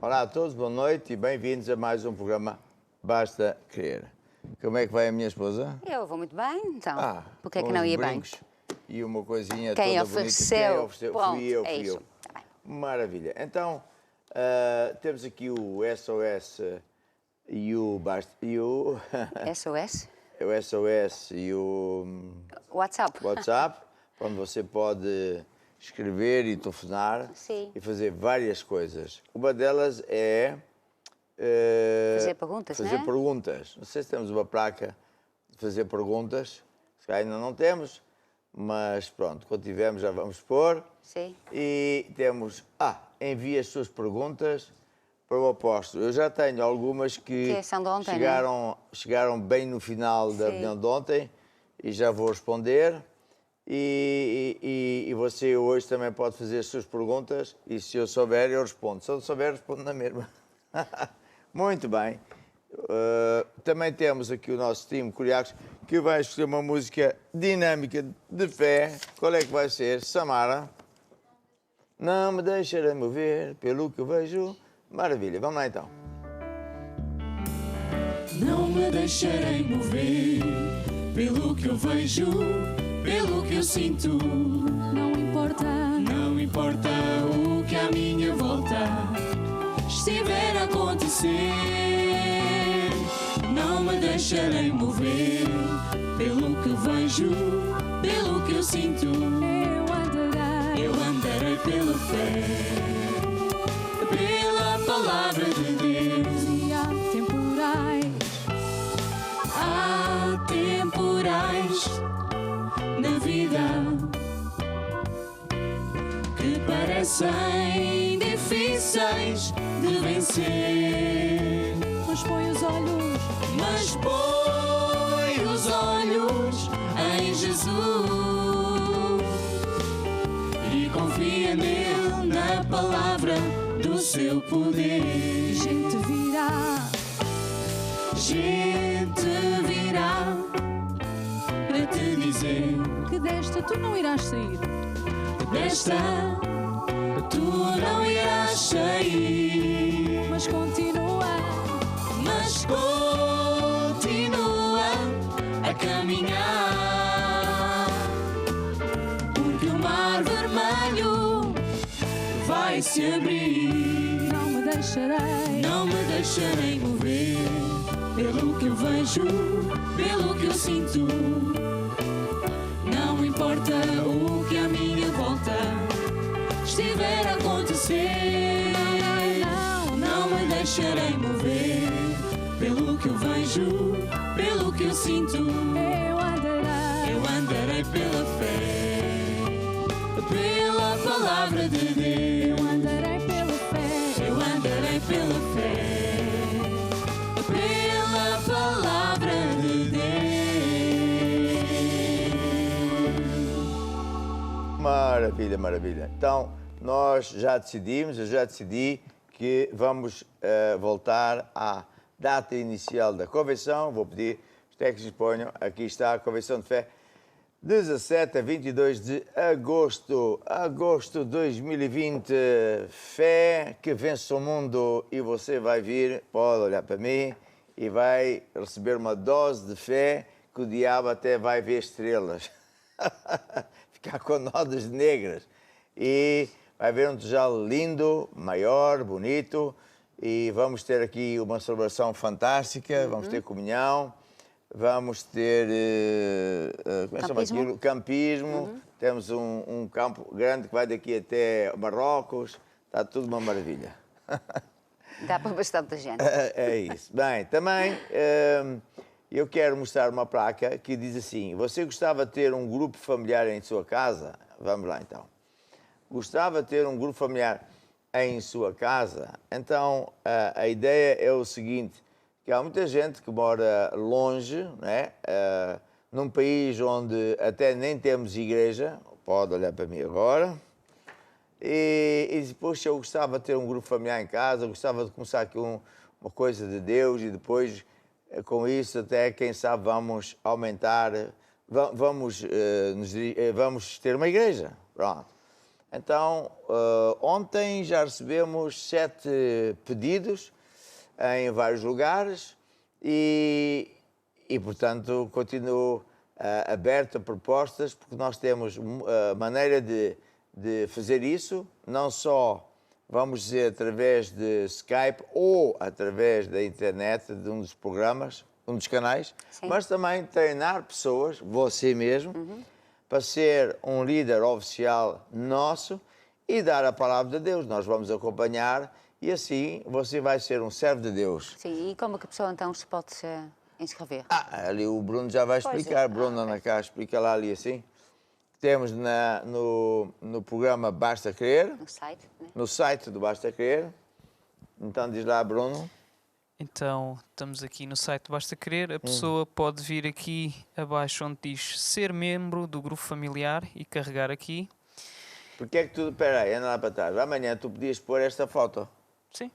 Olá a todos, boa noite e bem-vindos a mais um programa Basta Querer. Como é que vai a minha esposa? Eu vou muito bem, então. Porque é que com não os ia brincos bem? E uma coisinha Quem toda ofereceu? bonita. Quem ofereceu? Pronto, Fui eu, é fui isso. eu. Tá bem. Maravilha. Então, temos aqui o SOS e o Basta... E o... SOS? o SOS e o WhatsApp. WhatsApp, onde você pode escrever e telefonar. Sim. E fazer várias coisas. Uma delas é... Fazer perguntas, fazer não é? perguntas. Não sei se temos uma placa de fazer perguntas. Se calhar ainda não temos, mas pronto, quando tivermos já vamos pôr. Sim. E temos... envie as suas perguntas para o apóstolo. Eu já tenho algumas que são de ontem, chegaram bem no final da Sim. reunião de ontem e já vou responder. E você hoje também pode fazer as suas perguntas e se eu souber, eu respondo. Se eu não souber, respondo na mesma. Muito bem. Também temos aqui o nosso time Curiacos, que vai escolher uma música dinâmica de fé. Qual é que vai ser? Samara? Não me deixarei mover pelo que eu vejo. Maravilha, vamos lá então. Não me deixarei mover pelo que eu vejo, pelo que eu sinto. Não importa o que à minha volta estiver a acontecer. Não me deixarei mover pelo que vejo, pelo que eu sinto. Eu andarei pela fé, pela palavra de Deus. E Há temporais na vida que parecem difíceis de vencer. mas põe os olhos Mas põe os olhos em Jesus e confia nele, na palavra do seu poder. gente virá Para te dizer: que desta tu não irás sair. desta tu não irás sair, Mas continua a caminhar, porque o mar vermelho vai se abrir. não me deixarei mover pelo que eu vejo, pelo que eu sinto. Não importa o que à minha volta estiver a acontecer. Não me deixarei mover pelo que eu vejo, pelo que eu sinto. Eu andarei pela fé, pela palavra de Deus. eu andarei pela fé. Eu andarei pela fé, pela palavra de Deus. Maravilha, maravilha. Então, eu já decidi que vamos voltar à data inicial da convenção. Vou pedir os técnicos que ponham, aqui está a convenção de fé, 17 a 22 de agosto, 2020, fé que vence o mundo. E você vai vir, pode olhar para mim, e vai receber uma dose de fé que o diabo até vai ver estrelas. Ficar com nodas negras. E vai ver um tijolo lindo, maior, bonito. E vamos ter aqui uma celebração fantástica, vamos ter comunhão. Vamos ter como é que chama aquilo? Campismo. Temos um campo grande que vai daqui até Marrocos. Está tudo uma maravilha. Dá para bastante gente. É isso. Bem, também eu quero mostrar uma placa que diz assim: você gostava de ter um grupo familiar em sua casa? Vamos lá então. Gostava de ter um grupo familiar em sua casa? Então a ideia é o seguinte: que há muita gente que mora longe, né? Num país onde até nem temos igreja. Pode olhar para mim agora. E diz: poxa, eu gostava de ter um grupo familiar em casa, gostava de começar aqui uma coisa de Deus e depois, com isso, até, quem sabe, vamos aumentar, vamos ter uma igreja. Pronto. Então, ontem já recebemos 7 pedidos em vários lugares e portanto, continuo aberto a propostas, porque nós temos maneira de fazer isso, não só, vamos dizer, através de Skype ou através da internet, de um dos programas, um dos canais, Sim. mas também treinar pessoas, você mesmo, para ser um líder oficial nosso e dar a palavra de Deus. Nós vamos acompanhar e assim você vai ser um servo de Deus. Sim, e como que a pessoa então se pode se inscrever? Ali o Bruno já vai Pois é. explicar. Bruno, anda cá, explica lá ali assim. Temos no programa Basta Crer, No site, né? no site do Basta Crer. Então diz lá, Bruno. Então, estamos aqui no site Basta Querer. A pessoa pode vir aqui abaixo onde diz ser membro do grupo familiar e carregar aqui. Porque é que tu... Espera aí, anda lá para trás. Amanhã tu podias pôr esta foto. Sim,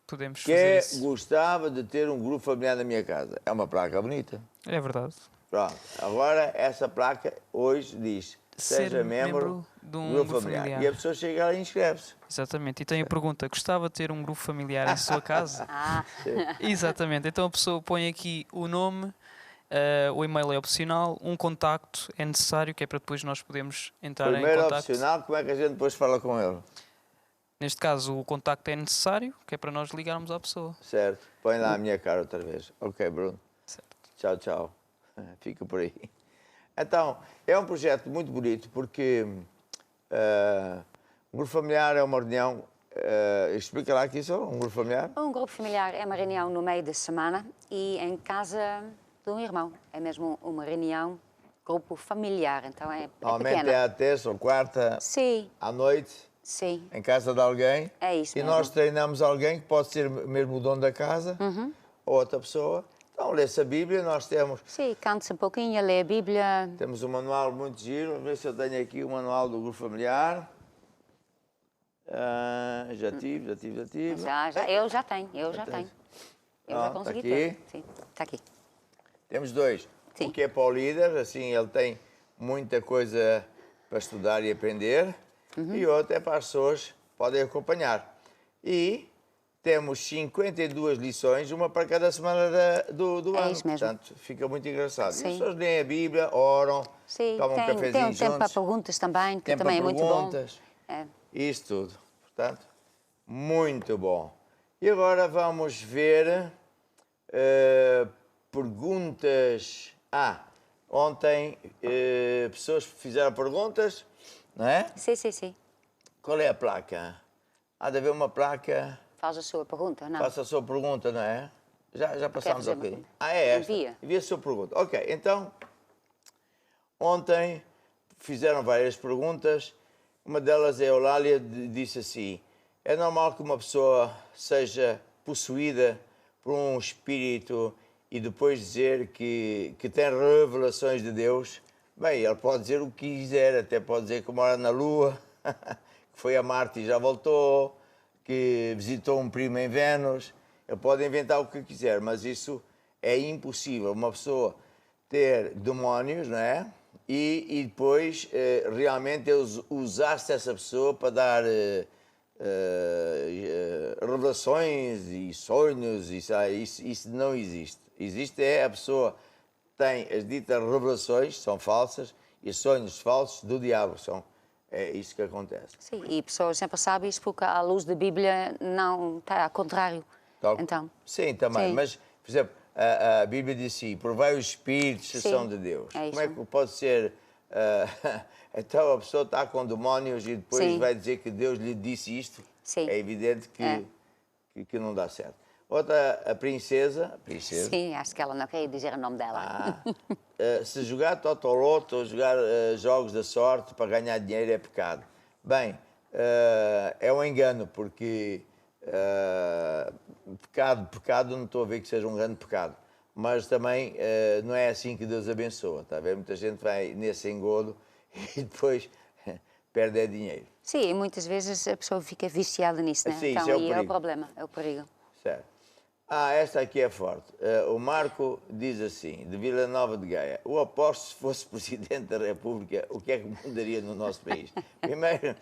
podemos Que fazer isso. gostava de ter um grupo familiar na minha casa. É uma placa bonita. É verdade. Pronto. Agora, essa placa hoje diz seja Ser membro de um do grupo grupo familiar. familiar. E a pessoa chega lá e inscreve-se. Exatamente. E tem a pergunta: gostava de ter um grupo familiar em sua casa? Ah, Exatamente. Então a pessoa põe aqui o nome, o e-mail é opcional, um contacto é necessário, que é para depois nós podermos entrar Primeiro em contacto. opcional, como é que a gente depois fala com ele? Neste caso, o contacto é necessário, que é para nós ligarmos à pessoa. Certo. Põe lá a minha cara outra vez. Ok, Bruno. Certo. Tchau, tchau. Fica por aí. Então, é um projeto muito bonito porque um grupo familiar é uma reunião. Explica lá aqui só, um grupo familiar. um grupo familiar é uma reunião no meio da semana e em casa de um irmão. É mesmo uma reunião, grupo familiar, então é Normalmente pequena. é à terça ou quarta Sim, à noite, sim, em casa de alguém. é isso E mesmo. nós treinamos alguém que pode ser mesmo o dono da casa ou outra pessoa. Então, lê-se a Bíblia, nós temos Sim, canta-se um pouquinho, lê a Bíblia. um manual muito giro. Vamos ver se eu tenho aqui o manual do grupo familiar. Já tive. Eu já tenho. Eu já Ah, consegui tá aqui. ter. Sim, está aqui. Temos 2. Sim. Um que é para o líder, assim ele tem muita coisa para estudar e aprender. E outro é para as pessoas que podem acompanhar. E temos 52 lições, uma para cada semana do É ano. isso mesmo. Portanto, fica muito engraçado. E Sim. as pessoas leem a Bíblia, oram, Sim, tomam um tem cafezinho um tempo para juntos. perguntas também, que Tempo também é para muito bom. perguntas. É. Isso tudo. Portanto, muito bom. E agora vamos ver perguntas. Ontem pessoas fizeram perguntas, não é? Sim. Qual é a placa? Há de haver uma placa. Faz a sua pergunta, não? Faça a sua pergunta, não é? Já passámos fazer um uma bocadinho. pergunta? É esta. Envia. Envia a sua pergunta. Ok, então, ontem fizeram várias perguntas. Uma delas é a Eulália, disse assim: é normal que uma pessoa seja possuída por um espírito e depois dizer que tem revelações de Deus? Bem, ele pode dizer o que quiser, até pode dizer que mora na Lua, que foi a Marte e já voltou, que visitou um primo em Vênus. Ele pode inventar o que quiser, mas isso é impossível. Uma pessoa ter demónios, não é? E depois realmente Deus usasse essa pessoa para dar revelações e sonhos. Isso não existe. Existe a pessoa tem as ditas revelações, são falsas, e sonhos falsos do diabo. É isso que acontece. Sim, e pessoas sempre sabem isso porque à luz da Bíblia não está ao contrário. Então, Sim, também. Sim. Mas, por exemplo, a Bíblia diz assim: provai os espíritos se Sim, são de Deus. é Como é isso. que pode ser? Então a pessoa está com demónios e depois Sim. vai dizer que Deus lhe disse isto? Sim. É evidente que não dá certo. Outra, a princesa. sim, acho que ela não quer dizer o nome dela. Se jogar totoloto ou jogar jogos da sorte para ganhar dinheiro é pecado. Bem, é um engano, porque pecado não estou a ver que seja um grande pecado. Mas também não é assim que Deus abençoa, está a ver? Muita gente vai nesse engodo e depois perde dinheiro. Sim, e muitas vezes a pessoa fica viciada nisso, né? Sim, então, isso é o aí é o perigo. problema, é o perigo. Certo. Esta aqui é forte. O Marco diz assim, de Vila Nova de Gaia: o apóstolo, se fosse Presidente da República, o que é que mudaria no nosso país? Primeiro,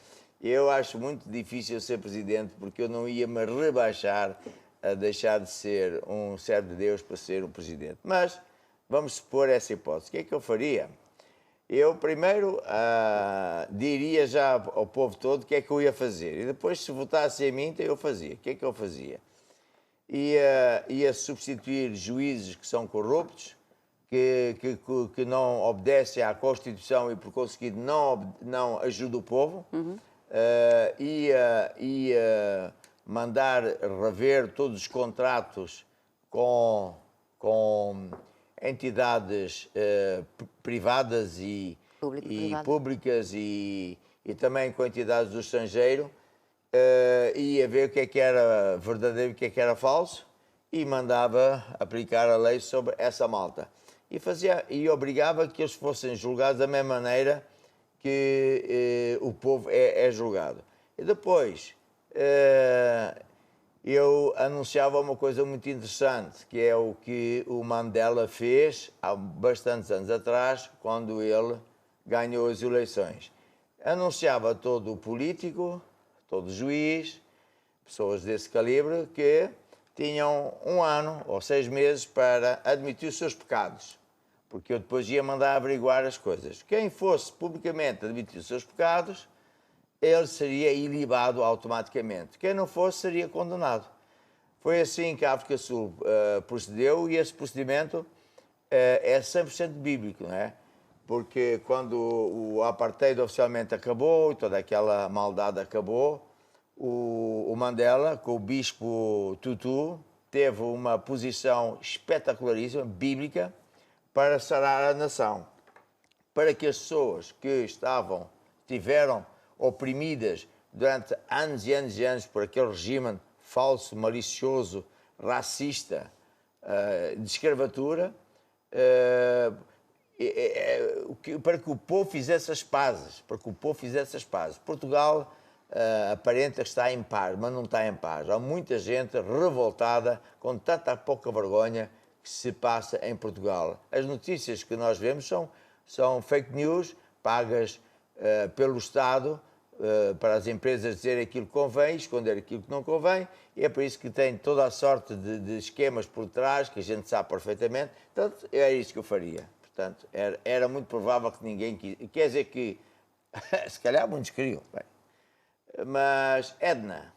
Eu acho muito difícil ser presidente porque eu não ia me rebaixar a deixar de ser um servo de Deus para ser um presidente. Mas vamos supor essa hipótese. O que é que eu faria? Eu primeiro diria já ao povo todo o que é que eu ia fazer. E depois, se votasse em mim, então eu fazia. O que é que eu fazia? Ia substituir juízes que são corruptos, que não obedecem à Constituição e, por conseguinte, não ajudam o povo. Ia mandar rever todos os contratos com entidades privadas e públicas e também com entidades do estrangeiro, ia ver o que é que era verdadeiro e o que é que era falso e mandava aplicar a lei sobre essa malta. E obrigava que eles fossem julgados da mesma maneira que o povo é julgado. E depois eu anunciava uma coisa muito interessante, que é o que o Mandela fez há bastantes anos atrás, quando ele ganhou as eleições. Anunciava a todo político, todo juiz, pessoas desse calibre, que tinham 1 ano ou 6 meses para admitir os seus pecados, porque eu depois ia mandar averiguar as coisas. Quem fosse publicamente admitir os seus pecados, ele seria ilibado automaticamente. Quem não fosse, seria condenado. Foi assim que a África Sul procedeu, e esse procedimento é 100% bíblico, não é? Porque quando o apartheid oficialmente acabou e toda aquela maldade acabou, o Mandela, com o bispo Tutu, teve uma posição espetacularíssima, bíblica, para sarar a nação. Para que as pessoas que tiveram oprimidas durante anos e anos e anos por aquele regime falso, malicioso, racista, de escravatura, para que o povo fizesse as pazes, Portugal aparenta que está em paz, mas não está em paz. Há muita gente revoltada, com tanta pouca vergonha que se passa em Portugal. As notícias que nós vemos são fake news, pagas pelo Estado, para as empresas dizerem aquilo que convém, esconder aquilo que não convém, e é por isso que tem toda a sorte de esquemas por trás, que a gente sabe perfeitamente. Portanto, era isso que eu faria. Portanto, era muito provável que ninguém quis. Quer dizer que, se calhar, muitos queriam. Bem. Mas, Edna,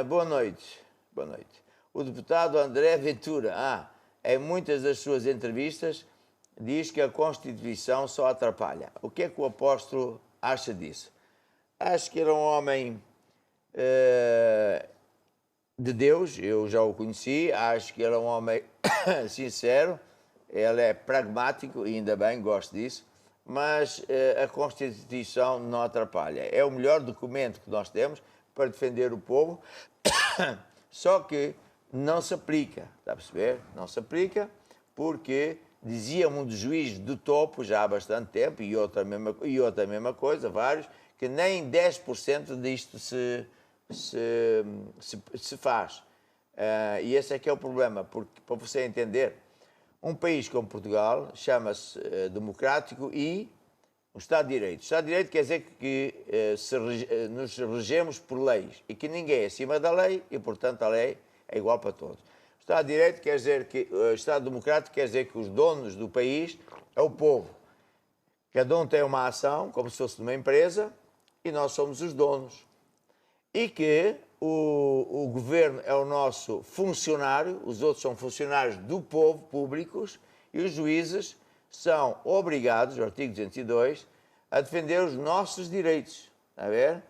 boa noite. Boa noite. O deputado André Ventura, em muitas das suas entrevistas, diz que a Constituição só atrapalha. O que é que o apóstolo acha disso? Acho que era um homem de Deus, eu já o conheci, acho que era um homem sincero, ele é pragmático, e ainda bem, gosto disso, mas a Constituição não atrapalha. É o melhor documento que nós temos para defender o povo, só que não se aplica, está a perceber? Não se aplica porque dizia um dos juízes do topo já há bastante tempo, e outra mesma coisa, vários, que nem 10% disto se faz. E esse é que é o problema, porque, para você entender, um país como Portugal chama-se democrático e um Estado de Direito. O Estado de Direito quer dizer que nos regemos por leis e que ninguém é acima da lei e, portanto, a lei é igual para todos. O Estado de Direito quer dizer que o Estado Democrático quer dizer que os donos do país é o povo. Cada um tem uma ação, como se fosse numa empresa, e nós somos os donos. E que o governo é o nosso funcionário, os outros são funcionários do povo, públicos, e os juízes são obrigados, o artigo 202, a defender os nossos direitos. Está a ver?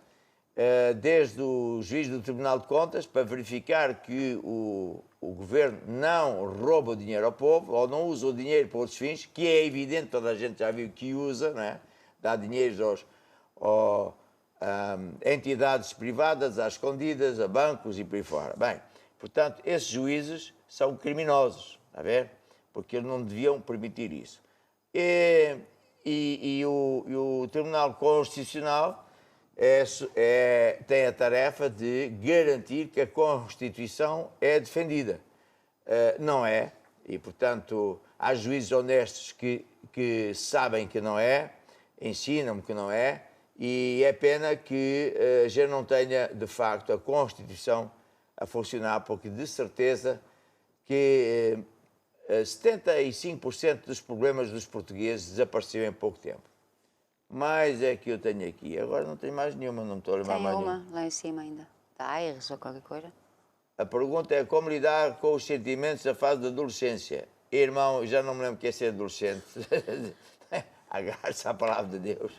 Desde o juiz do Tribunal de Contas, para verificar que o governo não rouba o dinheiro ao povo, ou não usa o dinheiro para outros fins, que é evidente, toda a gente já viu que usa, não é? Dá dinheiro a entidades privadas, às escondidas, a bancos e por aí fora. Bem, portanto, esses juízes são criminosos, está a ver? Porque eles não deviam permitir isso. E o Tribunal Constitucional tem a tarefa de garantir que a Constituição é defendida. Não é, e portanto há juízes honestos que sabem que não é, ensinam-me que não é, E é pena que a gente não tenha, de facto, a Constituição a funcionar, porque de certeza que 75% dos problemas dos portugueses desapareceram em pouco tempo. Mas é que eu tenho aqui. Agora não tenho mais nenhuma, não me estou a lembrar Tem mais uma nenhuma. lá em cima ainda. Da Aires ou qualquer coisa. A pergunta é como lidar com os sentimentos da fase da adolescência. Irmão, já não me lembro o que é ser adolescente. Agarre-se à palavra de Deus.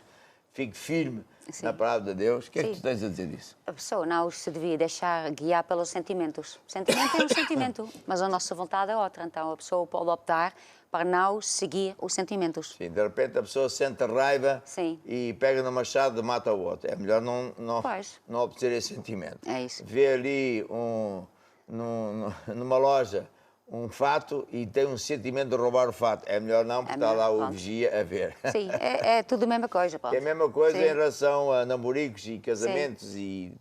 Fique firme Sim. na palavra de Deus. O que é que Sim. tu tens a dizer disso? A pessoa não se devia deixar guiar pelos sentimentos. O sentimento é um sentimento, mas a nossa vontade é outra. Então a pessoa pode optar para não seguir os sentimentos. Sim, de repente a pessoa sente raiva Sim. e pega no machado e mata o outro. É melhor Pois. não obter esse sentimento. É isso. Vê ali numa loja um fato e tem um sentimento de roubar o fato. É melhor não, porque É está melhor, lá o pronto. vigia a ver. Sim, é tudo a mesma coisa. Pronto. É a mesma coisa Sim. em relação a namoricos e casamentos. E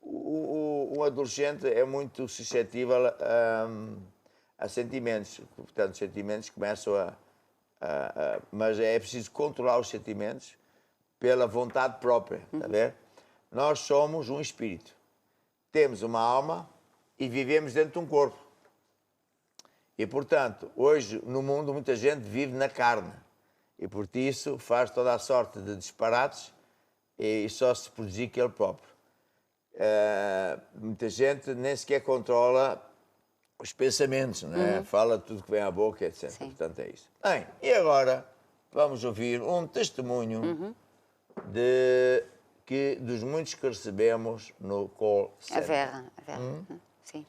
o adolescente é muito suscetível a sentimentos. Portanto, os sentimentos começam mas é preciso controlar os sentimentos pela vontade própria, está a ver? Nós somos um espírito. Temos uma alma e vivemos dentro de um corpo. E, portanto, hoje no mundo muita gente vive na carne. E por isso faz toda a sorte de disparates e só se prejudica ele próprio. Muita gente nem sequer controla os pensamentos, não é? Fala tudo que vem à boca, etc. Sim. Portanto, é isso. Bem, e agora vamos ouvir um testemunho dos muitos que recebemos no call A center. Vera. Sim.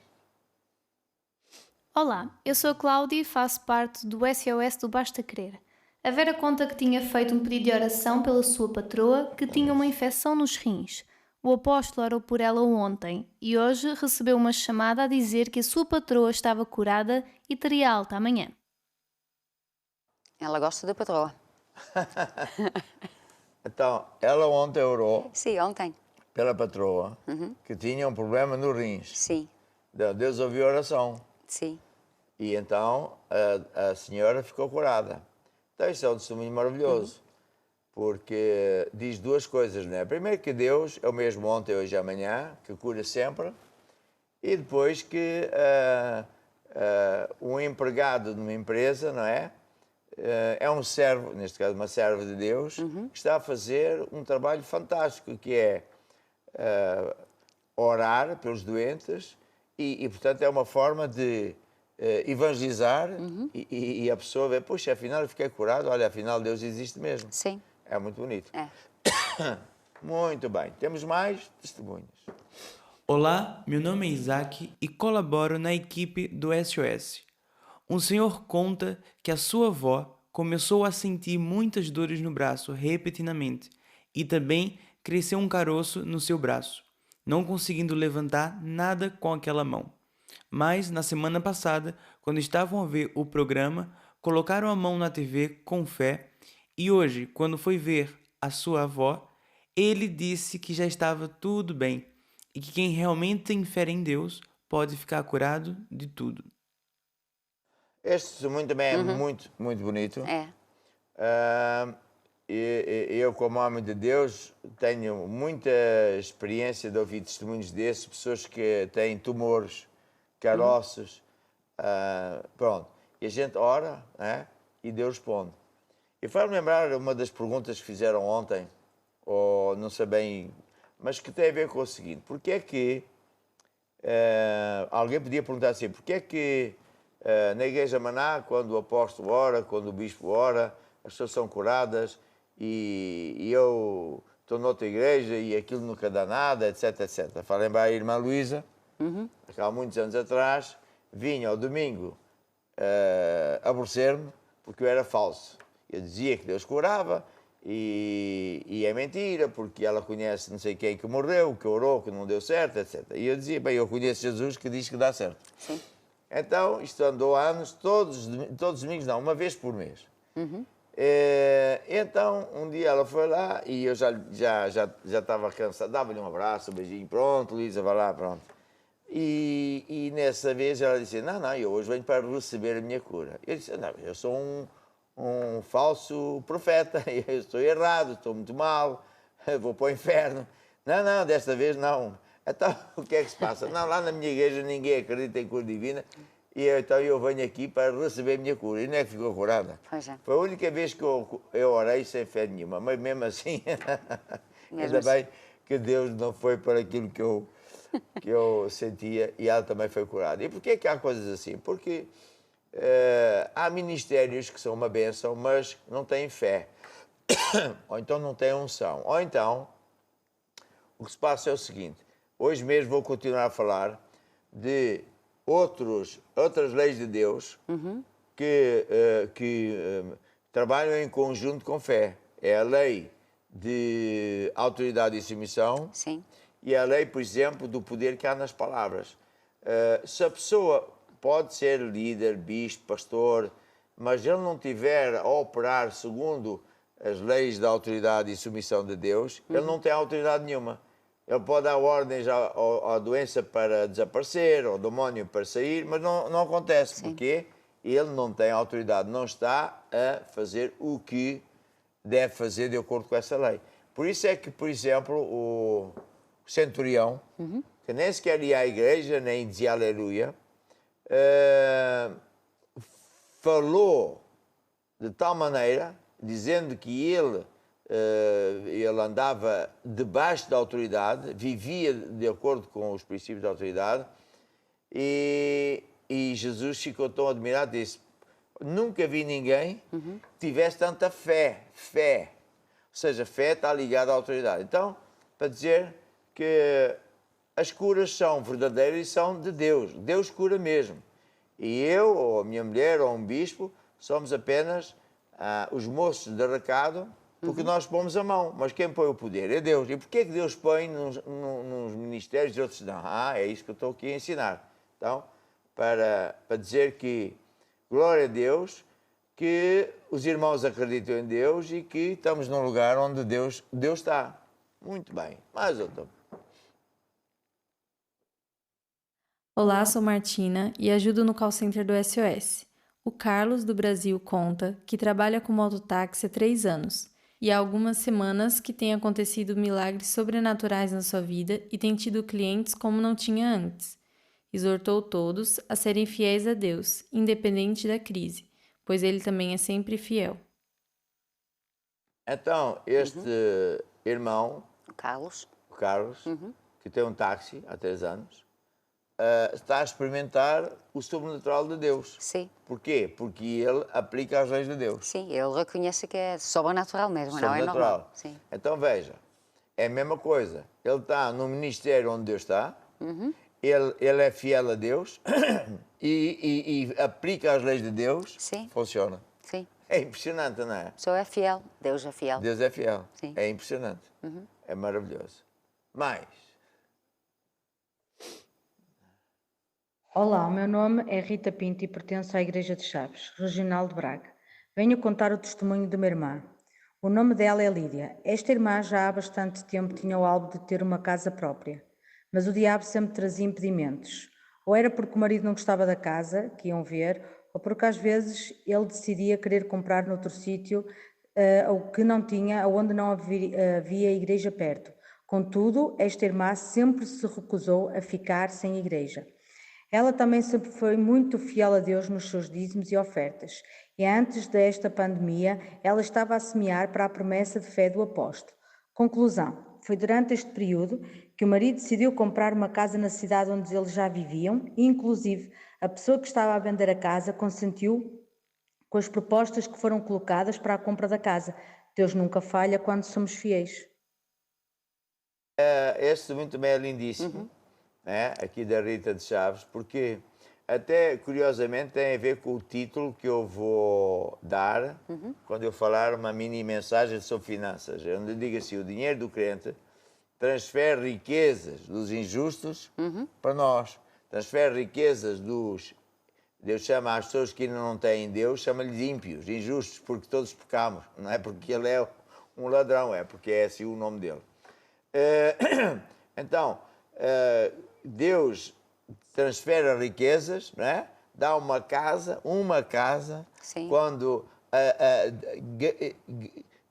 Olá, eu sou a Cláudia e faço parte do SOS do Basta Querer. A Vera conta que tinha feito um pedido de oração pela sua patroa que tinha uma infecção nos rins. O apóstolo orou por ela ontem e hoje recebeu uma chamada a dizer que a sua patroa estava curada e teria alta amanhã. Ela gosta da patroa. Então, ela ontem orou Sim, ontem. pela patroa que tinha um problema no rins. Sim, Deus ouviu a oração. sim. E então a senhora ficou curada. Então isso é um testemunho maravilhoso, porque diz duas coisas, né? Primeiro que Deus é o mesmo ontem, hoje e amanhã, que cura sempre, e depois que um empregado de uma empresa, não é? É um servo, neste caso uma serva de Deus, que está a fazer um trabalho fantástico, que é orar pelos doentes e, portanto, é uma forma de evangelizar e a pessoa vê, puxa, afinal eu fiquei curado, olha, afinal Deus existe mesmo. Sim. É muito bonito. É. Muito bem. Temos mais testemunhos. Olá, meu nome é Isaac e colaboro na equipe do SOS. Um senhor conta que a sua avó começou a sentir muitas dores no braço repentinamente e também cresceu um caroço no seu braço, não conseguindo levantar nada com aquela mão. Mas na semana passada, quando estavam a ver o programa, colocaram a mão na TV com fé e hoje, quando foi ver a sua avó, ele disse que já estava tudo bem e que quem realmente tem fé em Deus pode ficar curado de tudo. Este testemunho também é muito, muito bonito. É. Eu, como homem de Deus, tenho muita experiência de ouvir testemunhos desses, pessoas que têm tumores, caroços, pronto. E a gente ora, né? E Deus responde. E faz-me lembrar uma das perguntas que fizeram ontem, ou não sei bem, mas que tem a ver com o seguinte: porque é que alguém podia perguntar assim, porque é que na Igreja Maná, quando o apóstolo ora, quando o bispo ora, as pessoas são curadas e eu estou noutra igreja e aquilo nunca dá nada, etc, etc. Faz lembrar a irmã Luísa, que há muitos anos atrás vinha ao domingo aborrecer-me porque eu era falso. Eu dizia que Deus curava e é mentira, porque ela conhece não sei quem que morreu, que orou, que não deu certo, etc. E eu dizia, bem, eu conheço Jesus que diz que dá certo. Sim. Então, isto andou há anos, todos os domingos, não, uma vez por mês. Então, um dia ela foi lá e eu já estava cansado, dava-lhe um abraço, um beijinho, pronto, Luísa, vai lá, pronto. E nessa vez ela disse, não, eu hoje venho para receber a minha cura. Eu disse, não, eu sou um falso profeta, eu estou errado, estou muito mal, vou para o inferno. Não, não, desta vez não. Então, o que é que se passa? Não, lá na minha igreja ninguém acredita em cura divina e então eu venho aqui para receber a minha cura. E não é que ficou curada. Pois é. Foi a única vez que eu orei sem fé nenhuma, mas mesmo assim, ainda assim. bem que Deus não foi para aquilo que eu sentia e ela também foi curada. E por que é que há coisas assim? Porque há ministérios que são uma bênção, mas não têm fé. Ou então não têm unção. Ou então, o que se passa é o seguinte, hoje mesmo vou continuar a falar de outras leis de Deus que trabalham em conjunto com fé. É a lei de autoridade e submissão. Sim. E a lei, por exemplo, do poder que há nas palavras. Se a pessoa pode ser líder, bispo, pastor, mas ele não tiver a operar segundo as leis da autoridade e submissão de Deus, ele não tem autoridade nenhuma. Ele pode dar ordens à doença para desaparecer, ao demónio para sair, mas não acontece. Sim. Porque ele não tem autoridade, não está a fazer o que deve fazer de acordo com essa lei. Por isso é que, por exemplo, o centurião, que nem sequer ia à igreja, nem dizia aleluia, falou de tal maneira, dizendo que ele andava debaixo da autoridade, vivia de acordo com os princípios da autoridade, e Jesus ficou tão admirado e disse, nunca vi ninguém que tivesse tanta fé. Ou seja, fé está ligada à autoridade. Então, para dizer que as curas são verdadeiras e são de Deus. Deus cura mesmo. E eu, ou a minha mulher, ou um bispo, somos apenas os moços de recado, porque nós pomos a mão. Mas quem põe o poder é Deus. E porquê que Deus põe nos ministérios e outros não? É isso que eu estou aqui a ensinar. Então, para dizer que, glória a Deus, que os irmãos acreditam em Deus e que estamos num lugar onde Deus está. Muito bem. Mais outro. Olá, sou Martina e ajudo no call center do SOS. O Carlos, do Brasil, conta que trabalha com mototáxi há 3 anos e há algumas semanas que tem acontecido milagres sobrenaturais na sua vida e tem tido clientes como não tinha antes. Exortou todos a serem fiéis a Deus, independente da crise, pois ele também é sempre fiel. Então, este irmão, O Carlos. o Carlos, que tem um táxi há 3 anos, está a experimentar o sobrenatural de Deus. Sim. Porquê? Porque ele aplica as leis de Deus. Sim, ele reconhece que é sobrenatural mesmo, não é Sobrenatural. normal. Sim. Então, veja, é a mesma coisa. Ele está no ministério onde Deus está, ele é fiel a Deus e aplica as leis de Deus, Sim. funciona. Sim. É impressionante, não é? A pessoa é fiel, Deus é fiel. Deus é fiel. Sim. É impressionante. É maravilhoso. Mais. Olá, o meu nome é Rita Pinto e pertenço à Igreja de Chaves, Regional de Braga. Venho contar o testemunho de uma irmã. O nome dela é Lídia. Esta irmã já há bastante tempo tinha o alvo de ter uma casa própria, mas o diabo sempre trazia impedimentos. Ou era porque o marido não gostava da casa, que iam ver, ou porque às vezes ele decidia querer comprar noutro sítio ou que não tinha, onde não havia igreja perto. Contudo, esta irmã sempre se recusou a ficar sem igreja. Ela também sempre foi muito fiel a Deus nos seus dízimos e ofertas. E antes desta pandemia, ela estava a semear para a promessa de fé do apóstolo. Conclusão, foi durante este período que o marido decidiu comprar uma casa na cidade onde eles já viviam e, inclusive, a pessoa que estava a vender a casa consentiu com as propostas que foram colocadas para a compra da casa. Deus nunca falha quando somos fiéis. Este testemunho também é lindíssimo. Aqui da Rita de Chaves, porque até curiosamente tem a ver com o título que eu vou dar quando eu falar uma mini mensagem sobre finanças, onde eu digo assim, o dinheiro do crente transfere riquezas dos injustos para nós, transfere riquezas dos... Deus chama as pessoas que ainda não têm Deus, chama-lhes ímpios, injustos, porque todos pecamos, não é porque ele é um ladrão, é porque é assim o nome dele. Então, Deus transfere riquezas, não é? Dá uma casa, Sim. quando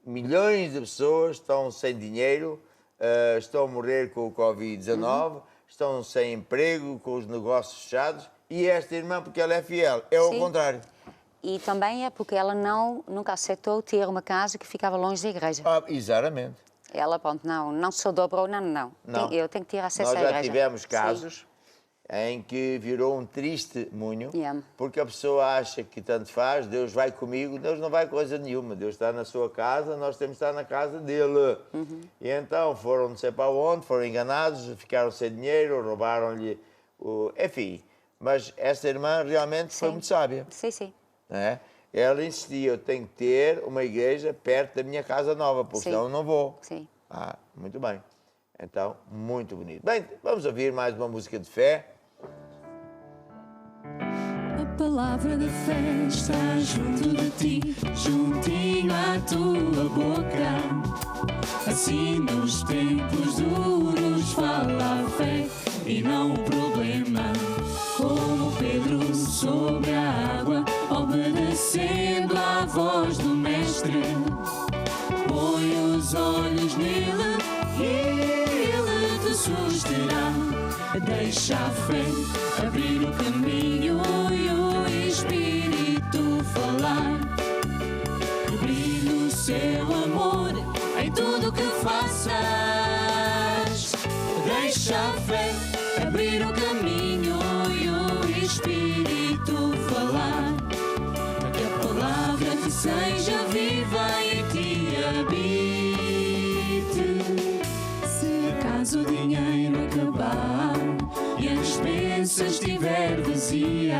milhões de pessoas estão sem dinheiro, estão a morrer com o Covid-19, estão sem emprego, com os negócios fechados, e esta irmã, porque ela é fiel, é ao contrário. E também é porque ela nunca aceitou ter uma casa que ficava longe da igreja. Exatamente. Ela, pronto, não se dobrou, não. Eu tenho que ter acesso à Nós igreja. já tivemos casos em que virou um testemunho, Yeah. porque a pessoa acha que tanto faz, Deus vai comigo, Deus não vai coisa nenhuma, Deus está na sua casa, nós temos que estar na casa dele. E então foram não sei para onde, foram enganados, ficaram sem dinheiro, roubaram-lhe o... Enfim, mas essa irmã realmente foi muito sábia. Sim. Né? Ela insistia, eu tenho que ter uma igreja perto da minha casa nova, porque senão eu não vou. Sim. Muito bem. Então, muito bonito. Bem, vamos ouvir mais uma música de fé. A palavra da fé está junto de ti, juntinho à tua boca. Assim nos tempos duros fala a fé e não o problema. Como Pedro sobre a água, obedecendo à voz do Mestre. Põe os olhos nele e ele te susterá. Deixa a fé abrir o caminho e o Espírito falar. Que brilhe o seu amor em tudo que faças. Deixa a fé abrir o caminho e o Espírito falar. Que a palavra te seja viva e te habite. Se acaso o dinheiro acabar e a despensa estiver vazia,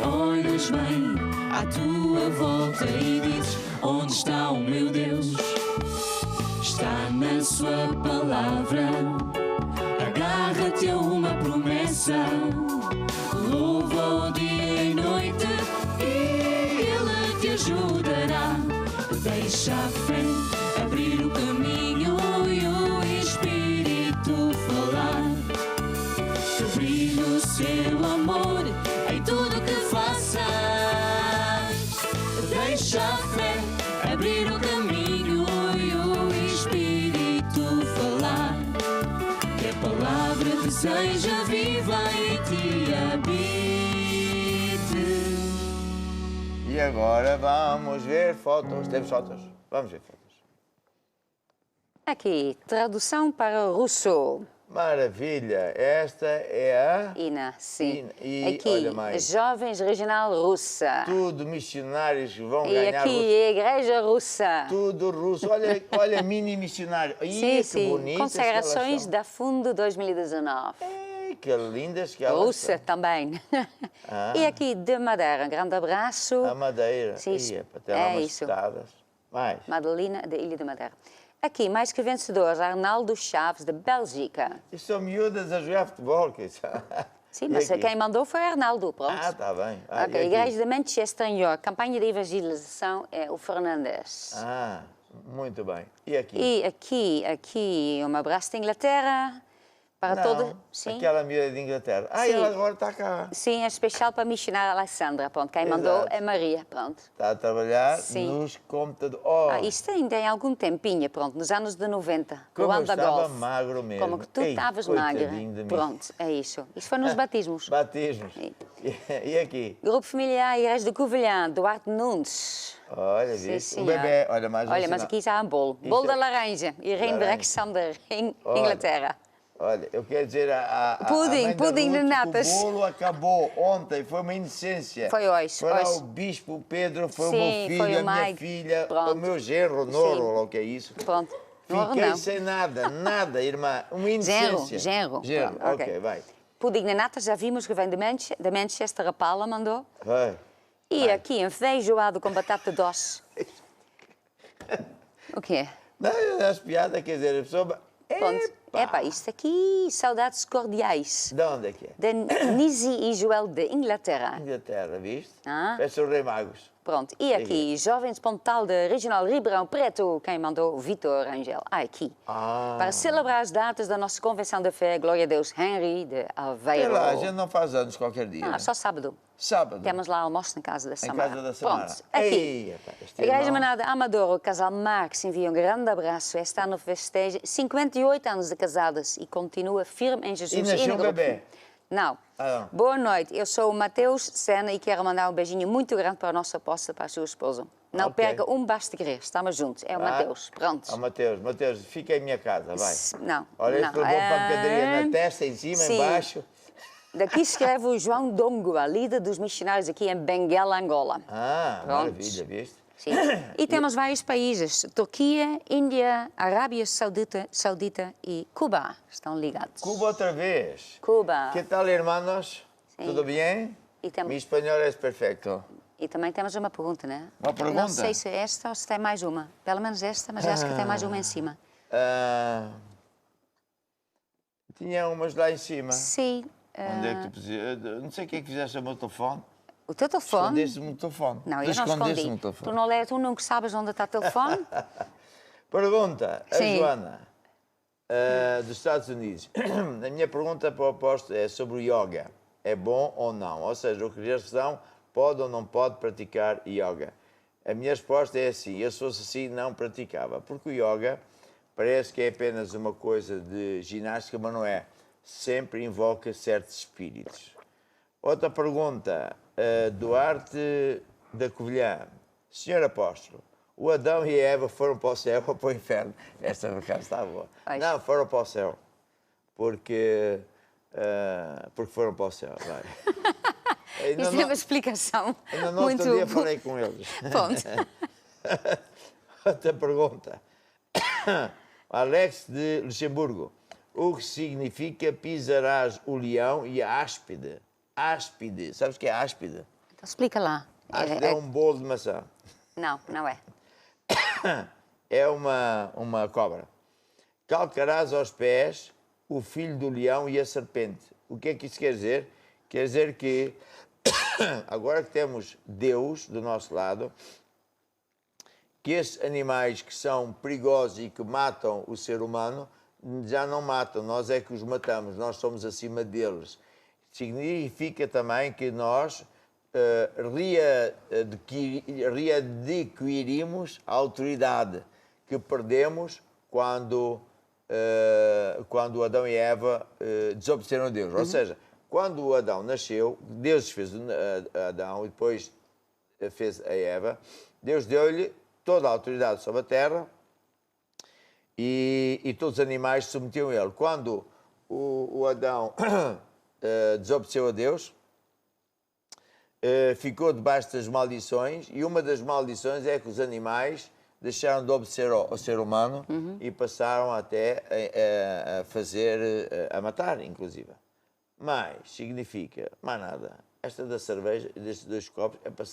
olhas bem à tua volta e dizes: onde está o meu Deus? Está na sua palavra. Agarra-te a uma promessa, louva-o dia e noite e ele te ajudará. Deixa a fé abrir o caminho e o Espírito falar. Que brilhe o seu amor em tudo que faças. Deixa a fé abrir o caminho e o Espírito falar. Que a palavra te seja viva e te habite. E agora vamos ver fotos. Temos fotos? Vamos ver fotos. Aqui, tradução para russo. Maravilha. Esta é a... Ina, sim. E aqui, olha mais. Jovens Regional Russa. Tudo missionários que vão E ganhar... aqui, Igreja Russa. Tudo russo. Olha mini missionário. Ih, que bonitas Consagrações que da Fundo 2019. Ei, que lindas que elas Russa são. também. E aqui, de Madeira, um grande abraço. A Madeira. Sim, Ia, para ter umas isso. escadas. Mais. Madelina, da Ilha de Madeira. Aqui, mais que vencedores, Arnaldo Chaves, de Bélgica. E são miúdas a jogar futebol. Que isso. Sim, E mas aqui? quem mandou foi Arnaldo, pronto. Está bem. Ok, e aqui? Igreja de Manchester, New York. Campanha de evangelização é o Fernandes. Muito bem. E aqui? E aqui, um abraço da Inglaterra para Não, toda... Sim. aquela miúda de Inglaterra. Sim. Ela agora está cá. Sim, é especial para missionária Alessandra. Pronto, quem mandou é Maria, pronto. Está a trabalhar Sim. nos computadores. Isto ainda tem algum tempinho, pronto, nos anos de 90. Como eu Luanda estava Golf. magro mesmo. Como que tu Ei, estavas magra. coitadinho de mim. Pronto, é isso. Isso foi nos batismos. Batismos. Sim. E aqui? Grupo familiar Igreja de Covilhã, Duarte Nunes. Olha, Sim, viste? O senhor. bebê. Olha, mais um Olha, mas sinal. aqui já há um bolo. Isso Bolo é- da laranja. E reindireção da Olha. Inglaterra. Olha, eu quero dizer a Pudim, mãe da pudim de Ruth que natas. O bolo acabou ontem, foi uma indecência. Foi hoje, Foi lá hoje. o bispo, o Pedro, foi o Sim, meu filho, foi o a minha Mike. filha, Pronto. o meu genro, Sim. Noro, ou o que é isso. Pronto. Não, Fiquei não. sem nada, irmã. Uma indecência. Genro. Genro, Pronto, ok, vai. Pudim de natas, já vimos que vem de Manchester, a Paula mandou. Vai. E aqui, um feijoado com batata doce. O quê? Não, as piadas, quer dizer, a pessoa... Pronto. Epá, isto aqui, saudades cordiais. De onde é que é? Da Nisi e Joel de Inglaterra. Inglaterra, viste? Ah. Parece o Rei Magos. Pronto. E aqui, Jovens Pontal de Regional Ribeirão Preto, quem mandou? Vitor Angel. Aqui. Para celebrar as datas da nossa Convenção de Fé, glória a Deus, Henry de Aveiro. Sei lá, a gente não faz anos qualquer dia. Só sábado. Sábado. Temos lá almoço na casa da Samara. Em casa da Samara. Pronto, aqui. Ei, epá, este Igreja irmão. Manada Amador, o casal Marques envia um grande abraço. Este ano festeja 58 anos de casados e continua firme em Jesus. E nasceu no um grupo. bebê? Não. Ah, não. Boa noite, eu sou o Mateus Sena e quero mandar um beijinho muito grande para o nosso apóstolo, para a sua esposa. Não Ok. perca um basta querer, estamos juntos. É o Mateus, pronto. Mateus, fica em minha casa, vai. Não, Olha, não. este levou pancadaria na testa, em cima, Sim. em baixo. Daqui escreve o João Dongo, a líder dos missionários aqui em Benguela, Angola. Ah, Pronto. maravilha, viste? Sim. E temos vários países, Turquia, Índia, Arábia Saudita e Cuba estão ligados. Cuba outra vez. Cuba. Que tal, hermanos? Sim. Tudo bem? E tem- Mi espanhol é perfeito. E também temos uma pergunta, né? Uma pergunta? Não sei se é esta ou se tem mais uma. Pelo menos esta, mas acho que tem mais uma em cima. Tinha umas lá em cima. Sim. Onde é que tu puseste? Não sei o que é que fizeste ao meu telefone. O teu telefone? Escondeste-me o telefone. Não, Tu eu não escondeste-me escondi. o telefone. Tu não sabes onde está o telefone? Pergunta, a Sim. Joana, dos Estados Unidos. A minha pergunta para o apóstolo é sobre o yoga. É bom ou não? Ou seja, o cristão pode ou não pode praticar yoga? A minha resposta é assim, eu se fosse assim não praticava, porque o yoga parece que é apenas uma coisa de ginástica, mas não é. Sempre invoca certos espíritos. Outra pergunta, Duarte da Covilhã. Senhor apóstolo, o Adão e a Eva foram para o céu ou para o inferno? Esta por acaso está boa. Ai. Não, foram para o céu. Porque foram para o céu. Vai. Ainda Isto não- é uma explicação ainda no muito... outro dia falei com eles. Ponto. Outra pergunta. Alex de Luxemburgo. O que significa pisarás o leão e a áspide? Áspide. Sabes o que é áspide? Então explica lá. Áspide é um bolo de maçã. Não, não é. É uma cobra. Calcarás aos pés o filho do leão e a serpente. O que é que isso quer dizer? Quer dizer que agora que temos Deus do nosso lado, que esses animais que são perigosos e que matam o ser humano, já não matam, nós é que os matamos, nós somos acima deles. Significa também que nós readquirimos a autoridade que perdemos quando Adão e Eva desobedeceram a Deus. Ou seja, quando o Adão nasceu, Deus fez Adão e depois fez a Eva, Deus deu-lhe toda a autoridade sobre a terra e todos os animais se submetiam a ele. Quando o Adão desobedeceu a Deus, ficou debaixo das maldições, e uma das maldições é que os animais deixaram de obedecer ao ser humano e passaram até a matar, inclusive. Mas significa, mais nada, esta da cerveja, destes 2 copos, é para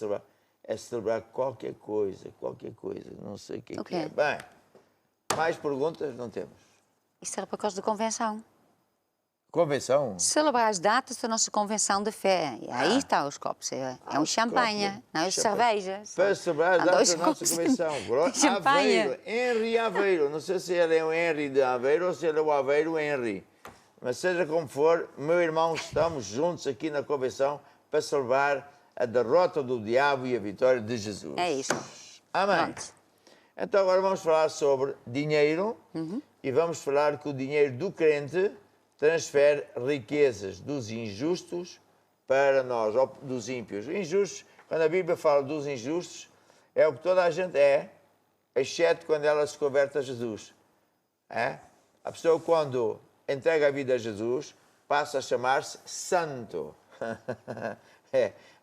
celebrar qualquer coisa, não sei o que é que é. Bem, mais perguntas não temos. Isso era por causa da convenção. Convenção? Celebrar as datas da nossa convenção de fé. E aí está os copos. É um champanhe, não é cerveja. Para celebrar as Há datas dois da nossa copos de convenção. champanhe. Aveiro, Henry Aveiro. Não sei se ele é o Henry de Aveiro ou se ele é o Aveiro Henry. Mas seja como for, meu irmão, estamos juntos aqui na convenção para celebrar a derrota do diabo e a vitória de Jesus. É isso. Amém. Pronto. Então agora vamos falar sobre dinheiro e vamos falar que o dinheiro do crente transfere riquezas dos injustos para nós, ou dos ímpios. Injustos, quando a Bíblia fala dos injustos, é o que toda a gente é, exceto quando ela se converte a Jesus. É? A pessoa, quando entrega a vida a Jesus, passa a chamar-se santo.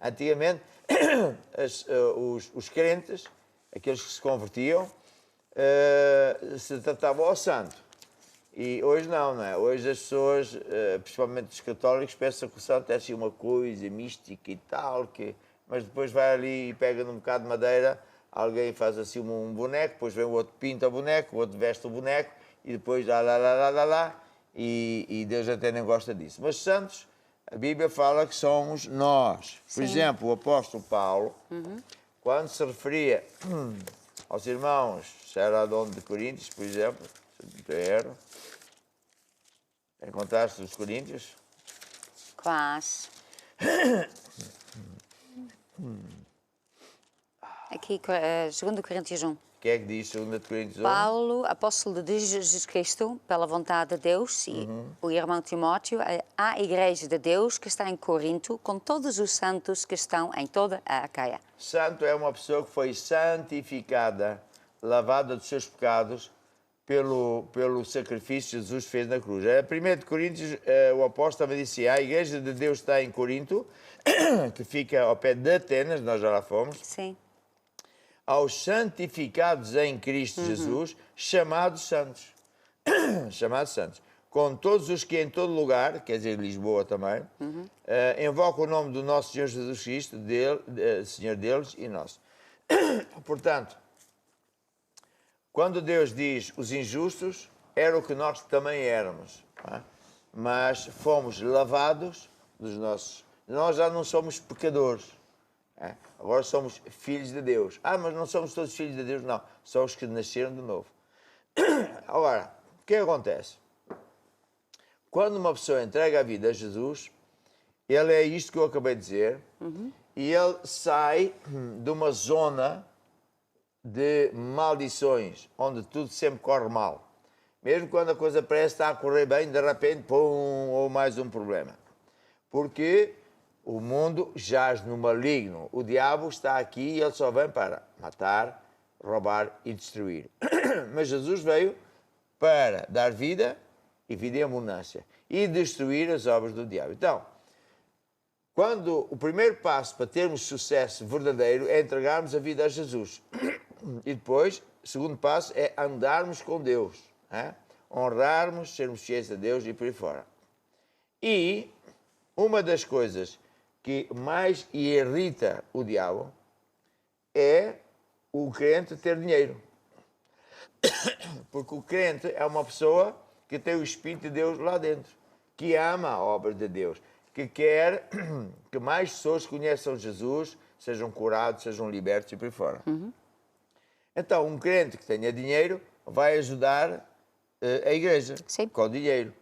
Antigamente, os crentes, aqueles que se convertiam, se tratavam ao santo. E hoje não é? Hoje as pessoas, principalmente os católicos, pensam que o santo é assim uma coisa mística e tal, mas depois vai ali e pega num bocado de madeira, alguém faz assim um boneco, depois vem o outro pinta o boneco, o outro veste o boneco, e depois lá, e Deus até nem gosta disso. Mas santos, a Bíblia fala que somos nós. Por exemplo, o apóstolo Paulo quando se referia aos irmãos Seradon de Coríntios, por exemplo, se não erro, encontraste os Coríntios? Quase. Aqui, 2 Coríntios 1. O que é que diz 2 Coríntios 1? Paulo, apóstolo de Jesus Cristo, pela vontade de Deus, e o irmão Timóteo, à Igreja de Deus que está em Corinto, com todos os santos que estão em toda a Acaia. Santo é uma pessoa que foi santificada, lavada dos seus pecados, pelo sacrifício que Jesus fez na cruz. A 1 Coríntios, o apóstolo também disse, a Igreja de Deus está em Corinto, que fica ao pé de Atenas, nós já lá fomos. Sim. Aos santificados em Cristo Jesus, chamados santos. Chamados santos. Com todos os que em todo lugar, quer dizer Lisboa também, invocam o nome do nosso Senhor Jesus Cristo, Senhor deles e nosso. Portanto, quando Deus diz os injustos, era o que nós também éramos. Não é? Mas fomos lavados dos nossos... Nós já não somos pecadores. É? Agora somos filhos de Deus. Mas não somos todos filhos de Deus, não. São os que nasceram de novo. Agora, o que acontece? Quando uma pessoa entrega a vida a Jesus, ele é isto que eu acabei de dizer, e ele sai de uma zona de maldições, onde tudo sempre corre mal. Mesmo quando a coisa parece estar a correr bem, de repente, pum, ou mais um problema. Porque o mundo jaz no maligno. O diabo está aqui e ele só vem para matar, roubar e destruir. Mas Jesus veio para dar vida e vida em abundância e destruir as obras do diabo. Então, quando o primeiro passo para termos sucesso verdadeiro é entregarmos a vida a Jesus. E depois, o segundo passo é andarmos com Deus. Honrarmos, sermos fiéis a Deus e por aí fora. E uma das coisas que mais irrita o diabo é o crente ter dinheiro. Porque o crente é uma pessoa que tem o Espírito de Deus lá dentro, que ama a obra de Deus, que quer que mais pessoas conheçam Jesus, sejam curados, sejam libertos e por aí fora. Então, um crente que tenha dinheiro vai ajudar a igreja com o dinheiro.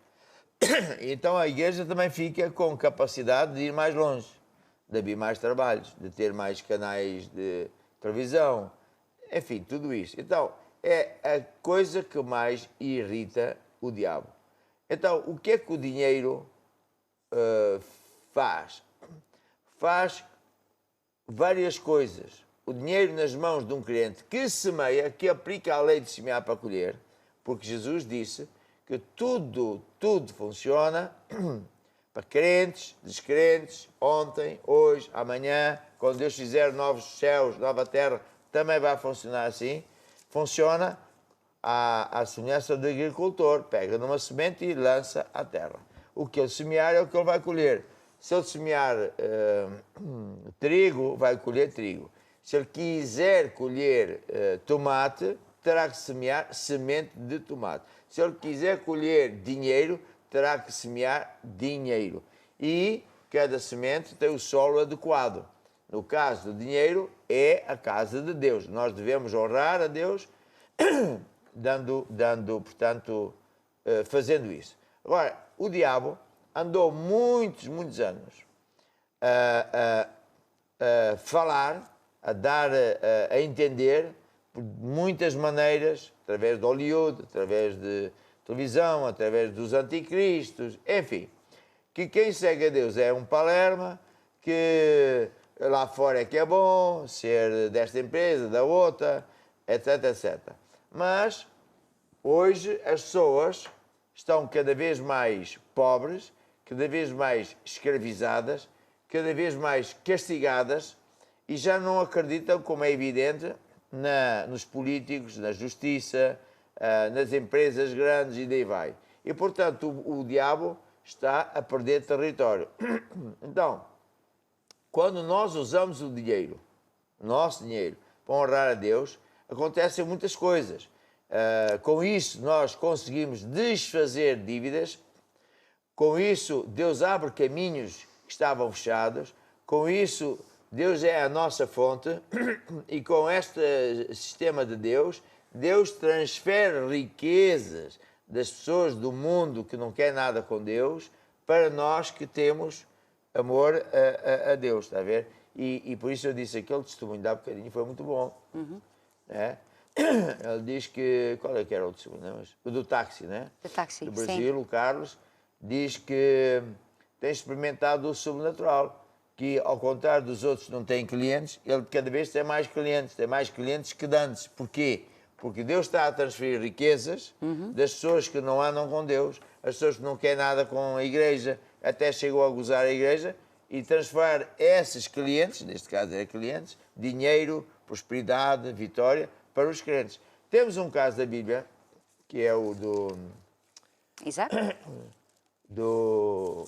Então, a igreja também fica com capacidade de ir mais longe, de abrir mais trabalhos, de ter mais canais de televisão, enfim, tudo isso. Então, é a coisa que mais irrita o diabo. Então, o que é que o dinheiro faz? Faz várias coisas. O dinheiro nas mãos de um crente que semeia, que aplica a lei de semear para colher, porque Jesus disse que tudo funciona para crentes, descrentes, ontem, hoje, amanhã, quando Deus fizer novos céus, nova terra, também vai funcionar assim. Funciona à semelhança do agricultor, pega numa semente e lança à terra. O que ele semear é o que ele vai colher. Se ele semear trigo, vai colher trigo. Se ele quiser colher tomate, terá que semear semente de tomate. Se ele quiser colher dinheiro, terá que semear dinheiro. E cada semente tem o solo adequado. No caso do dinheiro, é a casa de Deus. Nós devemos honrar a Deus portanto, fazendo isso. Agora, o diabo andou muitos anos a falar, a dar a entender, por muitas maneiras, através de Hollywood, através de televisão, através dos anticristos, enfim, que quem segue a Deus é um palerma, que lá fora é que é bom, ser desta empresa, da outra, etc, etc. Mas, hoje, as pessoas estão cada vez mais pobres, cada vez mais escravizadas, cada vez mais castigadas e já não acreditam, como é evidente, nos políticos, na justiça, nas empresas grandes e daí vai. E, portanto, o diabo está a perder território. Então, quando nós usamos o dinheiro, o nosso dinheiro, para honrar a Deus, acontecem muitas coisas. Com isso, nós conseguimos desfazer dívidas. Com isso, Deus abre caminhos que estavam fechados. Com isso, Deus é a nossa fonte e com este sistema de Deus, Deus transfere riquezas das pessoas do mundo que não quer nada com Deus para nós que temos amor a Deus, está a ver? E por isso eu disse, aquele testemunho de há bocadinho foi muito bom. Né? Ele diz que, qual é que era o testemunho? Não? O do táxi, né? Do táxi, do Brasil, o Carlos, diz que tem experimentado o sobrenatural, que ao contrário dos outros não tem clientes, ele cada vez tem mais clientes que dantes. Porquê? Porque Deus está a transferir riquezas das pessoas que não andam com Deus, as pessoas que não querem nada com a igreja, até chegou a gozar a igreja, e transferir esses clientes, neste caso é clientes, dinheiro, prosperidade, vitória, para os crentes. Temos um caso da Bíblia, que é o do... Isaac? Do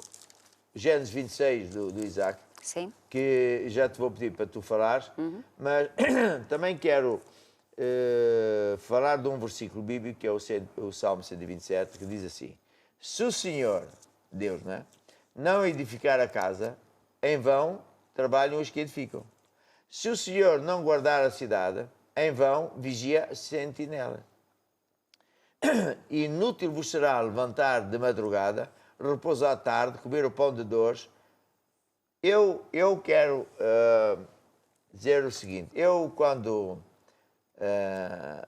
Gênesis 26, do Isaac. Sim. Que já te vou pedir para tu falares, mas também quero falar de um versículo bíblico, que é o Salmo 127, que diz assim: se o Senhor, Deus, não edificar a casa, em vão trabalham os que edificam. Se o Senhor não guardar a cidade, em vão vigia a sentinela. Inútil vos será levantar de madrugada, repouso à tarde, comer o pão de dores. Eu quero dizer o seguinte: eu, quando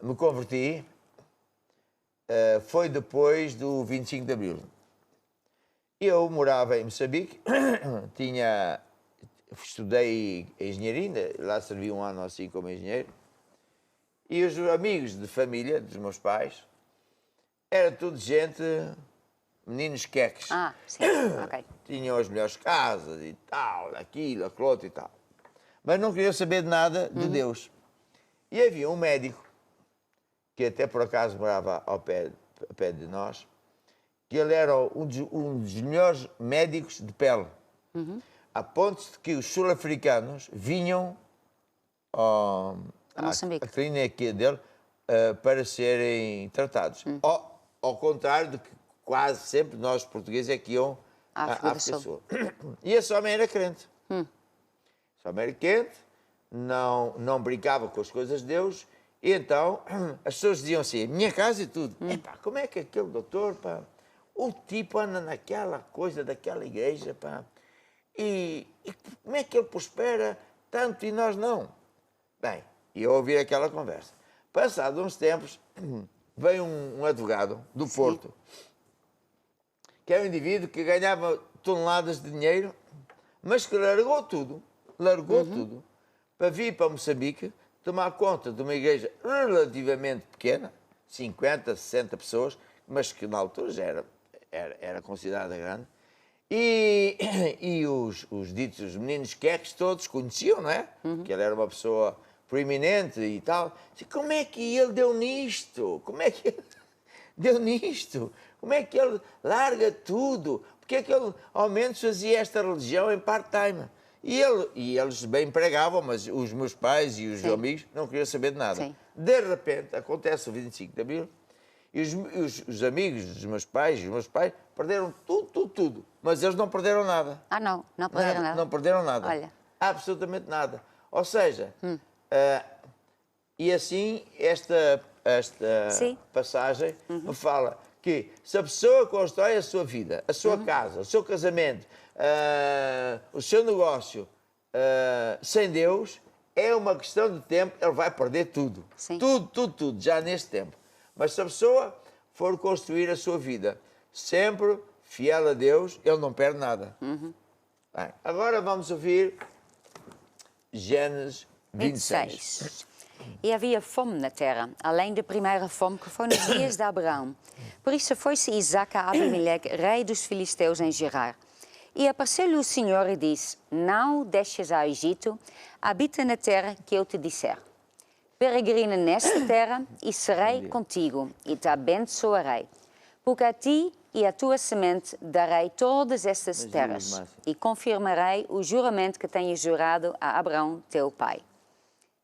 me converti, foi depois do 25 de Abril. Eu morava em Moçambique, estudei engenharia, lá servi um ano assim como engenheiro, e os amigos de família dos meus pais era tudo gente, meninos queques. Ah, sim, ok. Tinham as melhores casas e tal, aquilo, aquilo outro e tal. Mas não queriam saber de nada de Deus. E havia um médico, que até por acaso morava ao pé de nós, que ele era um dos melhores médicos de pele. A ponto de que os sul-africanos vinham à clínica dele para serem tratados. Ao contrário de que quase sempre nós portugueses é que iam à África do Sul. E esse homem era crente. Esse homem era crente, não brincava com as coisas de Deus, e então as pessoas diziam assim, minha casa e tudo. Epá, como é que aquele doutor, pá, o tipo anda naquela coisa daquela igreja, pá, e como é que ele prospera tanto e nós não? Bem, e eu ouvi aquela conversa. Passado uns tempos, veio um advogado do Porto, que é um indivíduo que ganhava toneladas de dinheiro, mas que largou tudo, para vir para Moçambique, tomar conta de uma igreja relativamente pequena, 50, 60 pessoas, mas que na altura já era considerada grande, e os ditos meninos queques todos conheciam, não é? Que ele era uma pessoa proeminente e tal. Como é que ele deu nisto? Como é que ele deu nisto? Como é que ele larga tudo? Porque é que ele ao menos fazia esta religião em part-time? E eles bem pregavam, mas os meus pais e os amigos não queriam saber de nada. De repente, acontece o 25 de Abril, e os amigos dos meus pais e os meus pais perderam tudo. Mas eles não perderam nada. Ah, não perderam nada? Não perderam nada. Olha. Absolutamente nada. Ou seja, e assim esta passagem me fala que se a pessoa constrói a sua vida, a sua casa, o seu casamento, o seu negócio sem Deus, é uma questão de tempo, ele vai perder tudo. Sim. Tudo, já neste tempo. Mas se a pessoa for construir a sua vida sempre fiel a Deus, ele não perde nada. Bem, agora vamos ouvir Gênesis 26. E havia fome na terra, além da primeira fome que foi nos dias de Abraão. Por isso foi-se Isaac a Abimeleque, rei dos filisteus, em Gerar. E apareceu-lhe o Senhor e disse, não deixes ao Egito, habita na terra que eu te disser. Peregrina nesta terra e serei contigo e te abençoarei. Porque a ti e à tua semente darei todas estas terras e confirmarei o juramento que tenho jurado a Abraão, teu pai.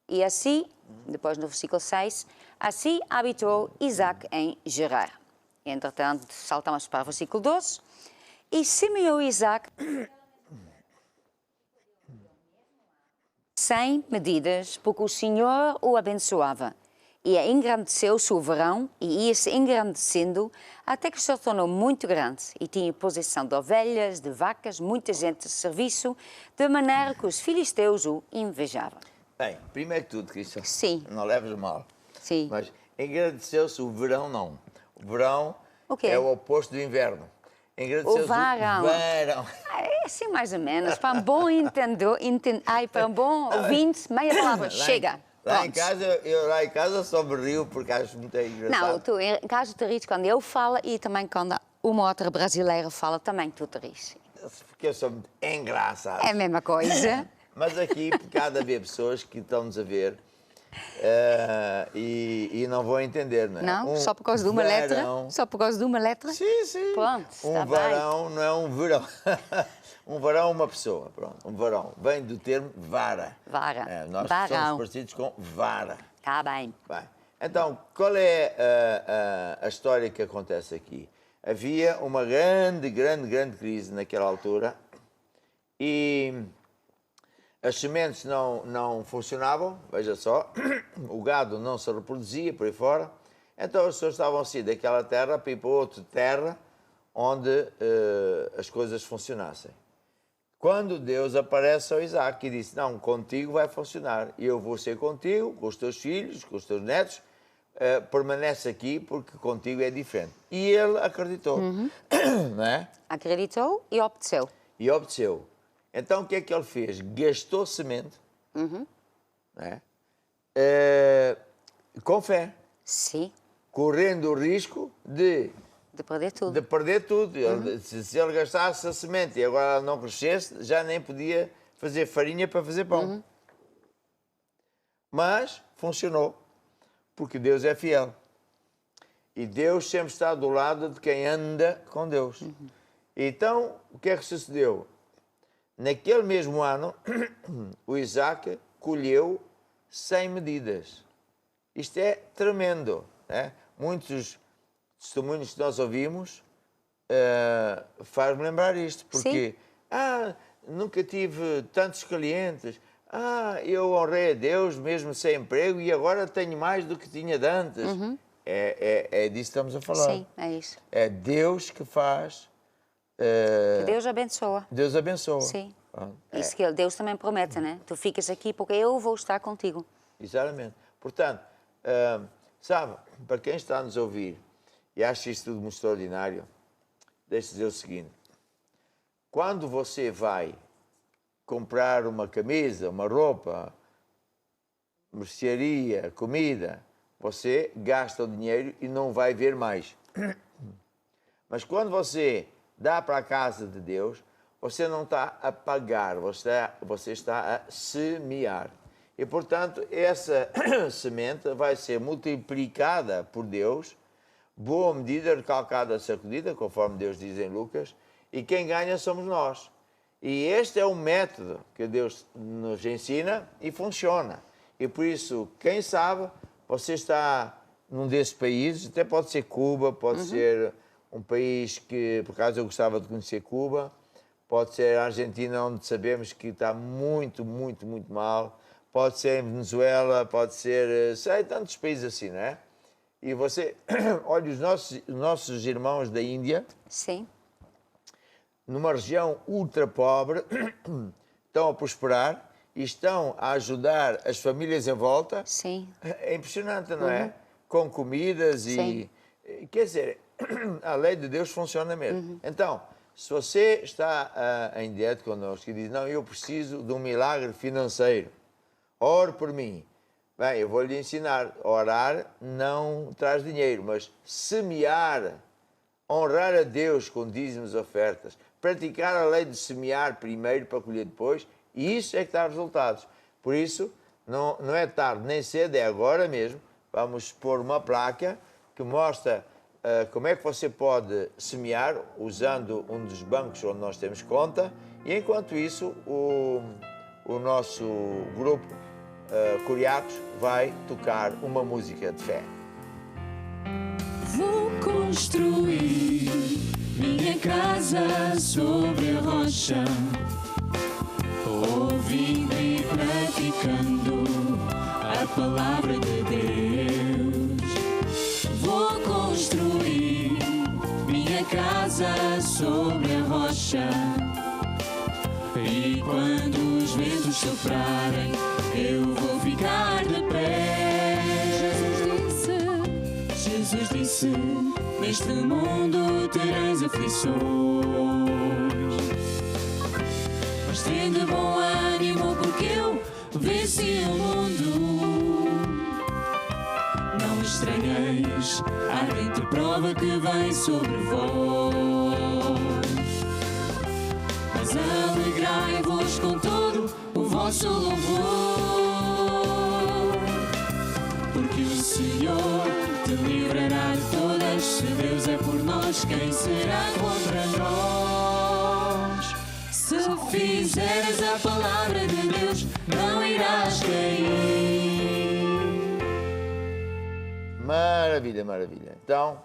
E assim, depois no versículo 6, assim habitou Isaac em Gerar. Entretanto, saltamos para o versículo 12. E semeou Isaac sem medidas, porque o Senhor o abençoava. E engrandeceu-se o verão e ia-se engrandecendo até que se tornou muito grande e tinha possessão de ovelhas, de vacas, muita gente de serviço, de maneira que os filisteus o invejavam. Bem, primeiro que tudo, Cristo, Sim. não leves mal. Sim. Mas agradeceu-se o verão, não. O verão O quê? é o oposto do inverno. Agradeceu-se O varão. verão. É assim mais ou menos. Para um bom para um bom ouvinte, meia palavra, chega. Lá em Pronto. casa só me rio porque acho muito engraçado. Não, tu em casa te rires quando eu falo e também quando uma outra brasileira fala, também tu te rires. Porque eu sou muito engraçado. É a mesma coisa. Mas aqui, por cada haver pessoas que estão-nos a ver e não vão entender, não é? Não? Só por causa de uma letra? verão- Só por causa de uma letra? Sim, sim. Pronto, Um está bem. varão não é um verão. Um varão é uma pessoa, pronto. Um varão vem do termo vara. Vara. Nós Varão. somos parecidos com vara. Está bem. Bem, então, qual é a história que acontece aqui? Havia uma grande crise naquela altura e as sementes não funcionavam, veja só, o gado não se reproduzia por aí fora, então as pessoas estavam a sair daquela terra para ir para outra terra onde as coisas funcionassem. Quando Deus aparece ao Isaac e disse, não, contigo vai funcionar, eu vou ser contigo, com os teus filhos, com os teus netos, permanece aqui porque contigo é diferente. E ele acreditou, não é? Acreditou e obedeceu. E obedeceu. Então o que é que ele fez? Gastou semente, não é? Com fé, Sim. correndo o risco de perder tudo. de perder tudo. Se ele gastasse a semente e agora ela não crescesse, já nem podia fazer farinha para fazer pão. Mas funcionou, porque Deus é fiel. E Deus sempre está do lado de quem anda com Deus. Então, o que é que sucedeu? Naquele mesmo ano, o Isaac colheu 100 medidas. Isto é tremendo, né? Muitos testemunhos que nós ouvimos faz-me lembrar isto, porque nunca tive tantos clientes, eu honrei a Deus mesmo sem emprego e agora tenho mais do que tinha de antes. É disso que estamos a falar. Sim, é isso. É Deus que faz. Que Deus abençoa. Deus abençoa. Sim. Pronto. Isso que Deus também promete, né? Tu ficas aqui porque eu vou estar contigo. Exatamente. Portanto, sabe, para quem está a nos ouvir e acha isto tudo muito extraordinário, deixe-me dizer o seguinte. Quando você vai comprar uma camisa, uma roupa, mercearia, comida, você gasta o dinheiro e não vai ver mais. Mas quando você dá para a casa de Deus, você não está a pagar, você está a semear. E, portanto, essa semente vai ser multiplicada por Deus, boa medida, recalcada, sacudida, conforme Deus diz em Lucas, e quem ganha somos nós. E este é o método que Deus nos ensina e funciona. E por isso, quem sabe, você está num desses países, até pode ser Cuba, pode ser um país que, por acaso, eu gostava de conhecer Cuba, pode ser a Argentina, onde sabemos que está muito mal, pode ser em Venezuela, pode ser, sei, tantos países assim, não é? E você, olha, os nossos irmãos da Índia, Sim. numa região ultra pobre, estão a prosperar e estão a ajudar as famílias em volta. Sim. É impressionante, não é? Com comidas Sim. e... Quer dizer, a lei de Deus funciona mesmo. Então, se você está em direto connosco e diz, não, eu preciso de um milagre financeiro, ore por mim. Bem, eu vou lhe ensinar. Orar não traz dinheiro, mas semear, honrar a Deus com dízimos e ofertas, praticar a lei de semear primeiro para colher depois, e isso é que dá resultados. Por isso, não é tarde nem cedo, é agora mesmo. Vamos pôr uma placa que mostra como é que você pode semear usando um dos bancos onde nós temos conta, e enquanto isso o nosso grupo Curiatos vai tocar uma música de fé. Vou construir minha casa sobre a rocha, ouvindo e praticando casa sobre a rocha. E quando os ventos soprarem, eu vou ficar de pé. Jesus disse, neste mundo tereis aflições, mas tende bom ânimo, porque eu venci o mundo. Não estranheis a ardente prova que vem sobre vós, mas alegrai-vos com todo o vosso louvor, porque o Senhor te livrará de todas. Se Deus é por nós, quem será contra nós? Se fizeres a palavra de Deus, não irás cair. Maravilha, maravilha. Então,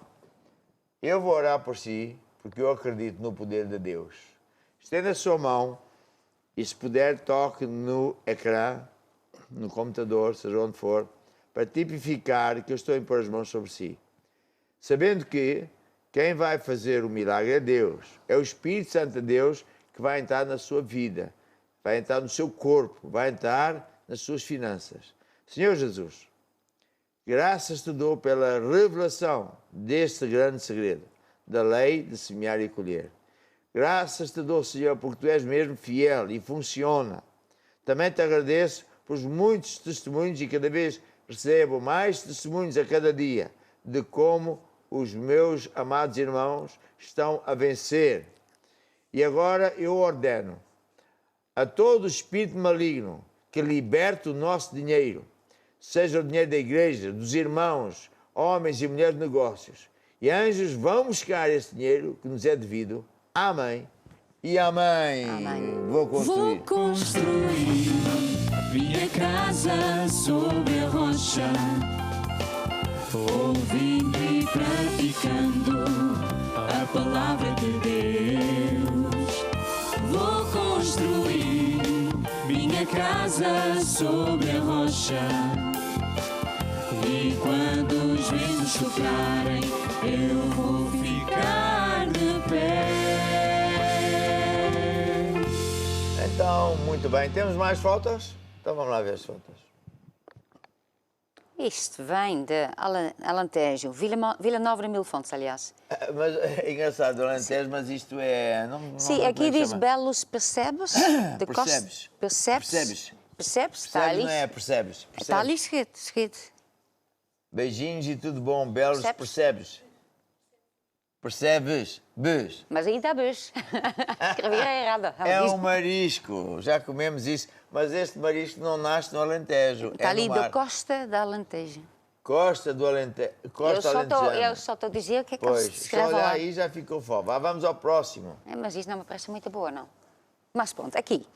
eu vou orar por si, porque eu acredito no poder de Deus. Estenda a sua mão e, se puder, toque no ecrã, no computador, seja onde for, para tipificar que eu estou a impor as mãos sobre si. Sabendo que quem vai fazer o milagre é Deus. É o Espírito Santo de Deus que vai entrar na sua vida, vai entrar no seu corpo, vai entrar nas suas finanças. Senhor Jesus, graças te dou pela revelação deste grande segredo, da lei de semear e colher. Graças te dou, Senhor, porque tu és mesmo fiel e funciona. Também te agradeço por muitos testemunhos e cada vez recebo mais testemunhos a cada dia de como os meus amados irmãos estão a vencer. E agora eu ordeno a todo espírito maligno que liberte o nosso dinheiro, seja o dinheiro da igreja, dos irmãos, homens e mulheres de negócios. E anjos vão buscar esse dinheiro que nos é devido. Amém e amém. Amém. Vou construir. Vou construir minha casa sobre a rocha, ouvindo e praticando a palavra de Deus. Vou construir minha casa sobre a rocha, e quando os ventos soprarem, eu vou ficar de pé. Então, muito bem. Temos mais fotos? Então vamos lá ver as fotos. Isto vem de Alentejo, Vila Nova de Mil Fontes, aliás. Mas é engraçado, Alentejo, mas isto é... Sim, aqui diz Belos Percebes? De Percebes. Percebes? Percebes. Percebes? Está ali. Não é percebes. Está ali escrito. Beijinhos e tudo bom, belos, percebes? Percebes? Bes. Mas aí está bus. Escrevi errado. É um marisco, já comemos isso, mas este marisco não nasce no Alentejo. Está é ali no da mar. Costa da Alentejo. Costa do Alentejo. Costa Alentejana. Eu só estou a dizer o que é que Pois, se só escreve olhar lá. aí já ficou fome. Vamos ao próximo. É, mas isso não me parece muito boa, não. Mas pronto, aqui.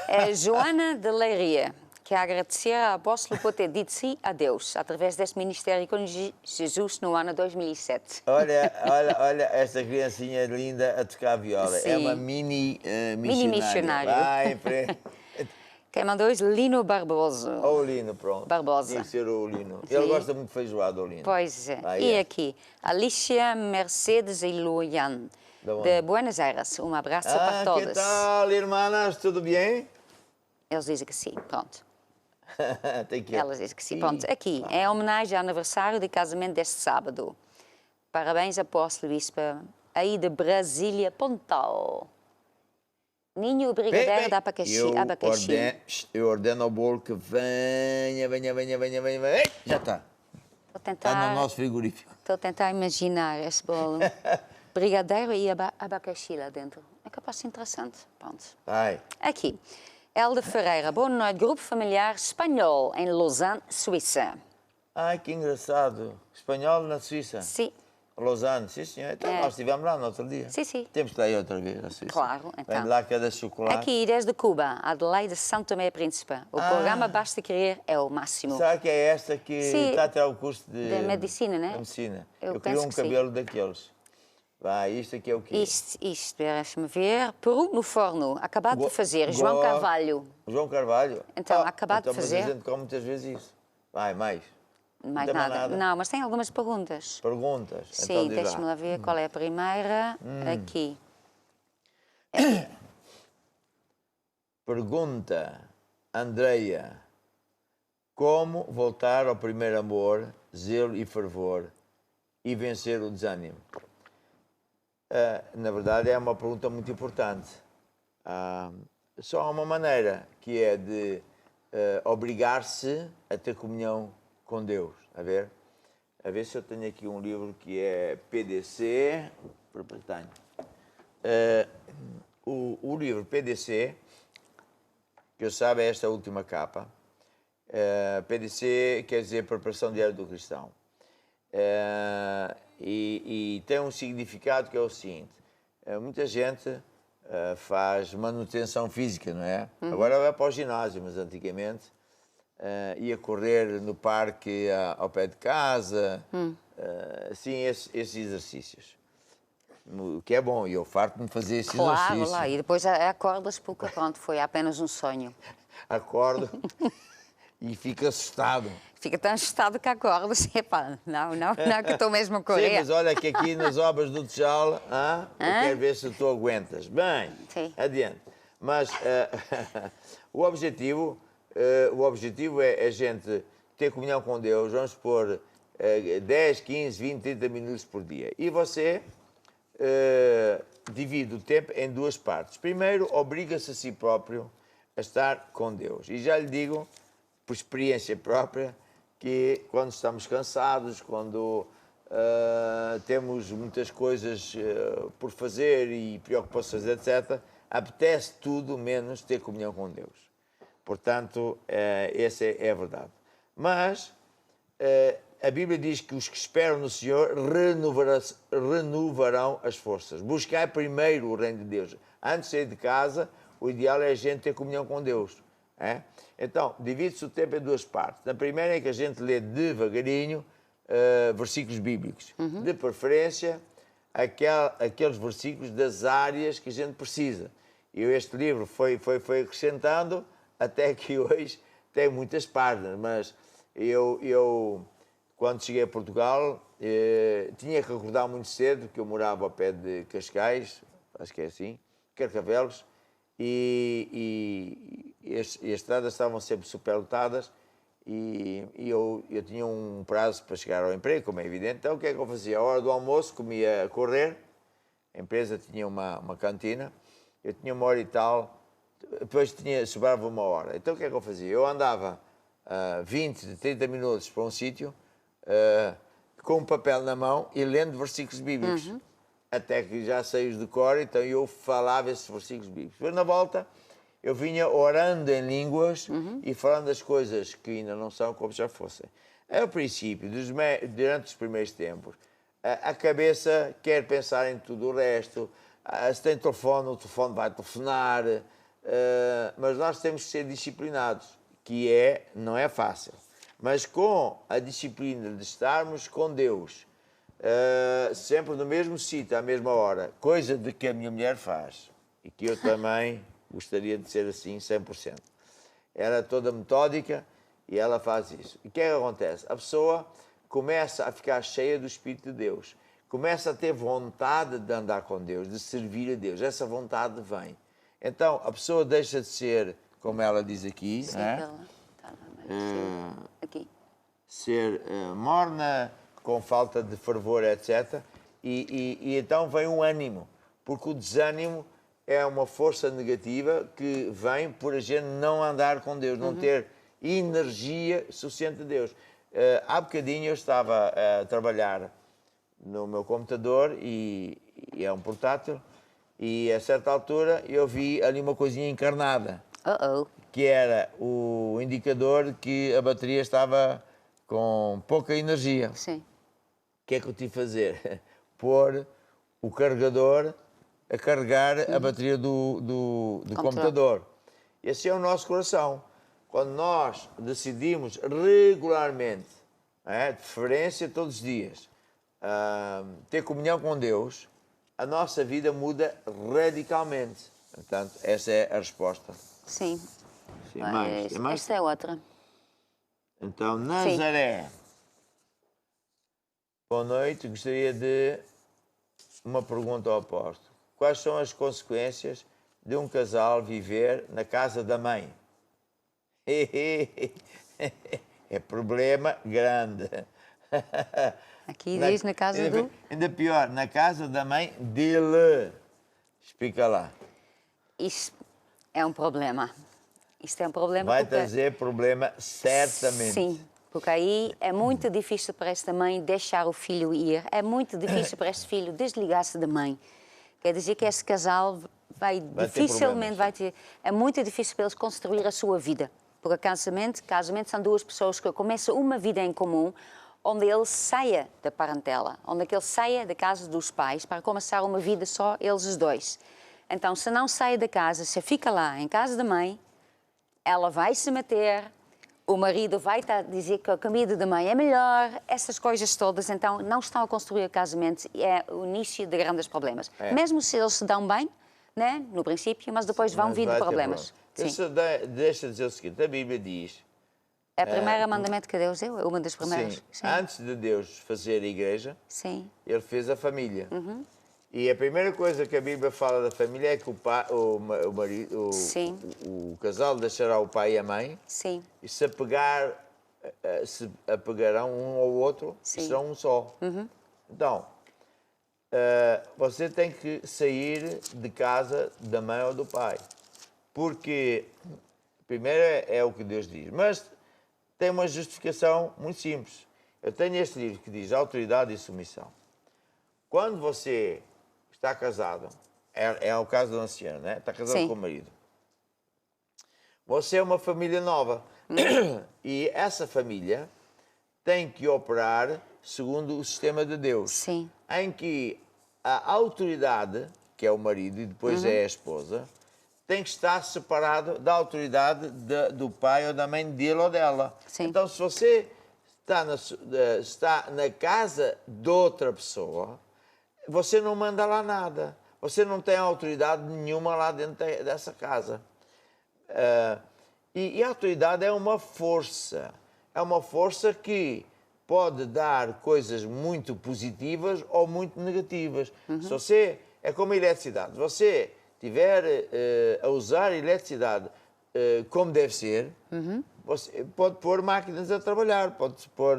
É Joana de Leiria, que agradecer ao apóstolo por ter dito sim a Deus, através deste ministério com Jesus no ano 2007. Olha esta criancinha linda a tocar viola. Sim. É uma mini missionária. Vai em frente. Quem mandou isso? Lino Barboso. O Lino, pronto. Barbosa. Tinha que ser o Lino. Sim. Ele gosta muito de feijoada, o Lino. Pois é. Ah, E é. aqui, Alicia Mercedes e Luian, de Buenos Aires. Um abraço para Que todas. tal, irmãs? Tudo bem? Eles dizem que sim, pronto. Tem que Elas dizem que sim, pronto. Aqui, é homenagem ao aniversário de casamento deste sábado. Parabéns, apóstolo bispo, aí de Brasília, Pontal. Ninho brigadeiro da abacaxi. Eu ordeno ao bolo que venha. Ei, já está. Está no nosso frigorífico. Estou a tentar imaginar esse bolo. Brigadeiro e abacaxi lá dentro. É capaz de ser interessante. Pronto. Vai. Aqui, Helder Ferreira, boa noite, grupo familiar espanhol em Lausanne, Suíça. Ai, que engraçado. Espanhol na Suíça. Sim, Lausanne, sim, senhor. Então, É. nós estivemos lá no outro dia. sim, sim. Temos que ir aí outra vez, a Suíça. Claro, então. Vem de lá cada chocolate. Aqui, desde Cuba, Adelaide São Tomé e Príncipe. O programa Basta Querer é o máximo. Será que é esta que Sim. está a tirar o curso de... De medicina, né? De medicina. Eu Eu queria penso um que sim. cabelo daqueles. Vai, isto aqui é o quê? Isto, deixa-me ver. Peru no forno, acabado de fazer. João Carvalho. João Carvalho? Então, acabado de mas fazer. a gente come muitas vezes isso. Vai, mais. mais tem mais nada. nada? Não, mas tem algumas perguntas. Perguntas? Sim, Então diz deixa-me lá ver qual é a primeira. Aqui. Pergunta, Andreia, como voltar ao primeiro amor, zelo e fervor e vencer o desânimo? Na verdade, é uma pergunta muito importante. Só há uma maneira, que é de obrigar-se a ter comunhão com Deus. A ver se eu tenho aqui um livro que é PDC. Tenho. O livro PDC, que eu saiba é esta última capa. PDC quer dizer Preparação Diária do Cristão. E tem um significado que é o seguinte: muita gente faz manutenção física, não é? Agora vai para o ginásio, mas antigamente ia correr no parque ao pé de casa, assim, esses exercícios. O que é bom, e eu farto-me fazer esse exercício. Lá, e depois acordas porque pronto, foi apenas um sonho. Acordo e fico assustado. Fica tão assustado que acordas. Epá, não, que estou mesmo a correr. Sim, mas olha que aqui nas obras do Tejal, eu quero ver se tu aguentas. Bem, Sim. adiante. Mas o objetivo é a gente ter comunhão com Deus, vamos pôr 10, 15, 20, 30 minutos por dia. E você divide o tempo em duas partes. Primeiro, obriga-se a si próprio a estar com Deus. E já lhe digo, por experiência própria, que quando estamos cansados, quando temos muitas coisas por fazer e preocupações, etc., apetece tudo menos ter comunhão com Deus. Portanto, essa é a verdade. Mas a Bíblia diz que os que esperam no Senhor renovarão as forças. Buscai primeiro o reino de Deus. Antes de sair de casa, o ideal é a gente ter comunhão com Deus. Então, divide-se o tempo em duas partes. Na primeira é que a gente lê devagarinho versículos bíblicos. De preferência, aqueles versículos das áreas que a gente precisa. E este livro foi acrescentando até que hoje tem muitas páginas. Mas eu quando cheguei a Portugal, tinha que acordar muito cedo, porque eu morava ao pé de Cascais, acho que é assim, Carcavelos, e as estradas estavam sempre superlotadas e eu tinha um prazo para chegar ao emprego, como é evidente. Então o que é que eu fazia? À hora do almoço comia a correr, a empresa tinha uma cantina, eu tinha uma hora e tal, depois sobrava uma hora. Então o que é que eu fazia? Eu andava 20, 30 minutos para um sítio, com um papel na mão e lendo versículos bíblicos. Até que já sei os de cor, então eu falava esses versículos bíblicos. Depois, na volta, eu vinha orando em línguas e falando das coisas que ainda não são como já fossem. Ao princípio, durante os primeiros tempos, a cabeça quer pensar em tudo o resto. Se tem telefone, o telefone vai telefonar. Mas nós temos que ser disciplinados, que não é fácil. Mas com a disciplina de estarmos com Deus, sempre no mesmo sítio, à mesma hora, coisa de que a minha mulher faz, e que eu também gostaria de ser assim 100%. Ela é toda metódica e ela faz isso. E o que é que acontece? A pessoa começa a ficar cheia do Espírito de Deus, começa a ter vontade de andar com Deus, de servir a Deus. Essa vontade vem. Então, a pessoa deixa de ser, como ela diz aqui, Sim, aqui. Ser morna, com falta de fervor, etc. E então vem um ânimo, porque o desânimo é uma força negativa que vem por a gente não andar com Deus, não ter energia suficiente de Deus. Há bocadinho eu estava a trabalhar no meu computador e é um portátil, e a certa altura eu vi ali uma coisinha encarnada, que era o indicador que a bateria estava com pouca energia. Sim. O que é que eu tive a fazer? Pôr o carregador a carregar a bateria do computador. Esse é o nosso coração. Quando nós decidimos regularmente, de preferência todos os dias, ter comunhão com Deus, a nossa vida muda radicalmente. Portanto, essa é a resposta. Sim. Sim, mais. Esta é outra. Então, Nazaré. Boa noite. Gostaria de uma pergunta ao apóstolo. Quais são as consequências de um casal viver na casa da mãe? É problema grande. Aqui diz na casa do... Ainda pior, na casa da mãe dele. Explica lá. Isso é um problema. Isto é um problema Vai porque... trazer problema, certamente. Sim, porque aí é muito difícil para esta mãe deixar o filho ir. É muito difícil para este filho desligar-se da mãe. Quer dizer que este casal vai dificilmente vai ter... É muito difícil para eles construir a sua vida. Porque casamento são duas pessoas que começam uma vida em comum, onde ele saia da parentela, onde ele saia da casa dos pais para começar uma vida só eles os dois. Então, se não sai da casa, se fica lá em casa da mãe, ela vai se meter, o marido vai dizer que a comida da mãe é melhor, essas coisas todas. Então, não estão a construir o casamento e é o início de grandes problemas. Mesmo se eles se dão bem, né, no princípio, mas depois vão vir problemas. Deixa dizer o seguinte, a Bíblia diz... É o primeiro mandamento que Deus deu, é uma das primeiras. Sim. Antes de Deus fazer a igreja, ele fez a família. E a primeira coisa que a Bíblia fala da família é que o casal deixará o pai e a mãe e se apegarão um ao outro e serão um só. Então, você tem que sair de casa da mãe ou do pai. Porque, primeiro, é o que Deus diz. Mas tem uma justificação muito simples. Eu tenho este livro que diz Autoridade e Submissão. Quando você está casado, é o caso do anciano, né? Está casado com o marido. Você é uma família nova. E essa família tem que operar segundo o sistema de Deus. Em que a autoridade, que é o marido e depois é a esposa, tem que estar separado da autoridade do pai ou da mãe dele ou dela. Então, se você está na casa de outra pessoa, você não manda lá nada. Você não tem autoridade nenhuma lá dentro dessa casa. E a autoridade é uma força. É uma força que pode dar coisas muito positivas ou muito negativas. Se você... É como a eletricidade. Se você estiver a usar a eletricidade como deve ser, você pode pôr máquinas a trabalhar, pode pôr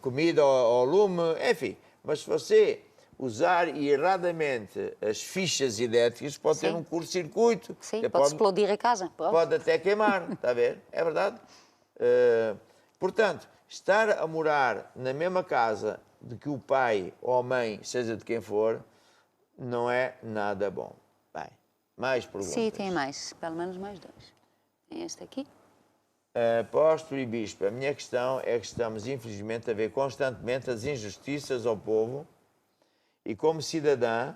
comida ao lume, enfim. Mas se você usar erradamente as fichas elétricas, pode ter um curto-circuito. Pode explodir a casa. Pode até queimar, está a ver? É verdade. Portanto, estar a morar na mesma casa de que o pai ou a mãe, seja de quem for, não é nada bom. Bem, mais perguntas? Sim, tem mais. Pelo menos mais dois. Tem este aqui. Apóstolo e Bispo, a minha questão é que estamos, infelizmente, a ver constantemente as injustiças ao povo e como cidadã,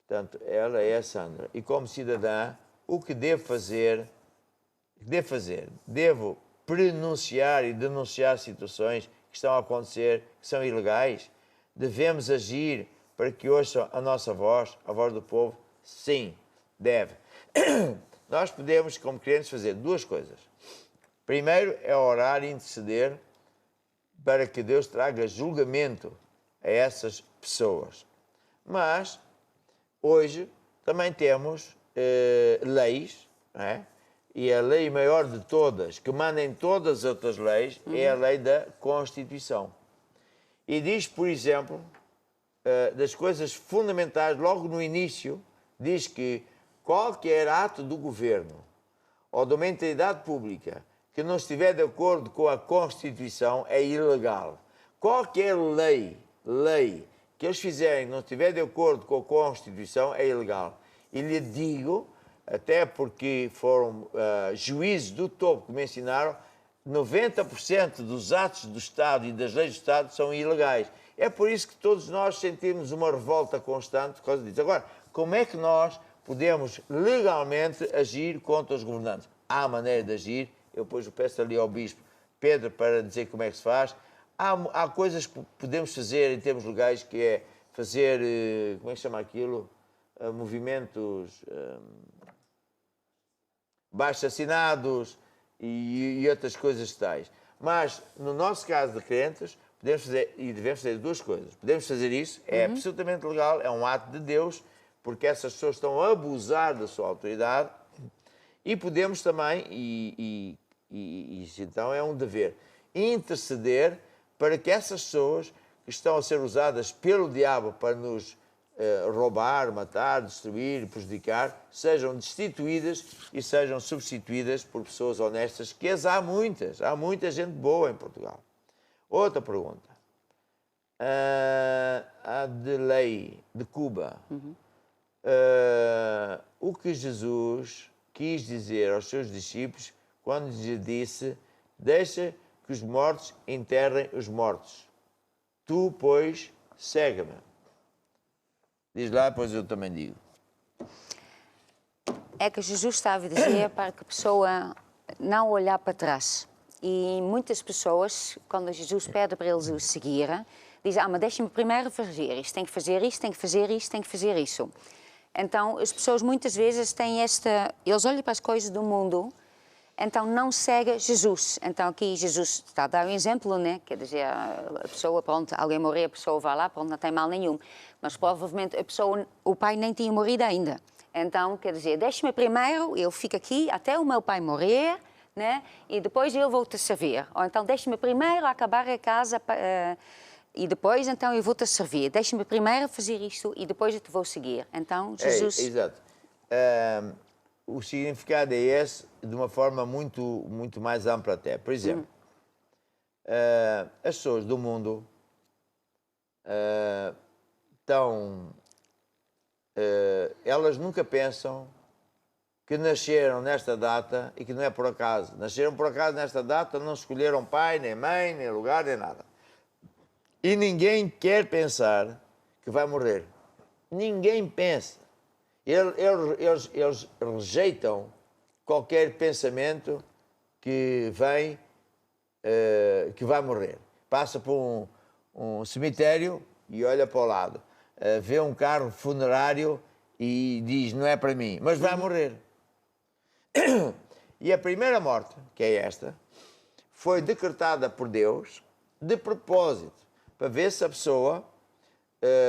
portanto, ela é a Sandra, e como cidadã, o que devo fazer? Devo pronunciar e denunciar situações que estão a acontecer, que são ilegais? Devemos agir para que ouçam a nossa voz, a voz do povo? Sim, deve. Nós podemos, como crentes, fazer duas coisas. Primeiro é orar e interceder para que Deus traga julgamento a essas pessoas. Mas, hoje, também temos leis, não é? E a lei maior de todas, que manda em todas as outras leis, é a lei da Constituição. E diz, por exemplo, das coisas fundamentais, logo no início, diz que qualquer ato do governo ou de uma entidade pública que não estiver de acordo com a Constituição é ilegal. Qualquer lei que eles fizerem não estiver de acordo com a Constituição é ilegal. E lhe digo, até porque foram juízes do topo que me ensinaram, 90% dos atos do Estado e das leis do Estado são ilegais. É por isso que todos nós sentimos uma revolta constante por causa disso. Agora, como é que nós podemos legalmente agir contra os governantes? Há maneira de agir. Eu depois peço ali ao Bispo Pedro para dizer como é que se faz. Há coisas que podemos fazer em termos legais, que é fazer, como é que se chama aquilo? Movimentos abaixo-assinados e outras coisas tais. Mas, no nosso caso de crentes, podemos fazer, e devemos fazer duas coisas. Podemos fazer isso, é absolutamente legal, é um ato de Deus, porque essas pessoas estão a abusar da sua autoridade, e podemos também, isso então é um dever, interceder para que essas pessoas que estão a ser usadas pelo diabo para nos roubar, matar, destruir, prejudicar, sejam destituídas e sejam substituídas por pessoas honestas, que as há muita gente boa em Portugal. Outra pergunta. Adelaide, de Cuba. O que Jesus quis dizer aos seus discípulos quando lhes disse: deixa que os mortos enterrem os mortos. Tu, pois, segue-me. Diz lá, pois eu também digo. É que Jesus estava a dizer para que a pessoa não olhar para trás. E muitas pessoas, quando Jesus pede para eles o seguir, dizem: mas deixa-me primeiro fazer isto, tem que fazer isto, tem que fazer isto, tem que fazer isso. Então, as pessoas muitas vezes têm eles olham para as coisas do mundo, então não seguem Jesus. Então, aqui Jesus está a dar um exemplo, né? Quer dizer, a pessoa, pronto, alguém morrer, a pessoa vai lá, pronto, não tem mal nenhum. Mas provavelmente o pai nem tinha morrido ainda. Então, quer dizer, deixa-me primeiro, eu fico aqui até o meu pai morrer, né? E depois eu vou te servir. Ou então, deixa-me primeiro acabar a casa e depois, então, eu vou-te servir. Deixa-me primeiro fazer isto e depois eu te vou seguir. Então, Jesus... Exato. O significado é esse de uma forma muito mais ampla até. Por exemplo, as pessoas do mundo elas nunca pensam que nasceram nesta data e que não é por acaso. Nasceram por acaso nesta data, não escolheram pai, nem mãe, nem lugar, nem nada. E ninguém quer pensar que vai morrer. Ninguém pensa. Eles rejeitam qualquer pensamento que vem, que vai morrer. Passa por um cemitério e olha para o lado. Vê um carro funerário e diz: não é para mim, mas vai morrer. E a primeira morte, que é esta, foi decretada por Deus de propósito, para ver se a pessoa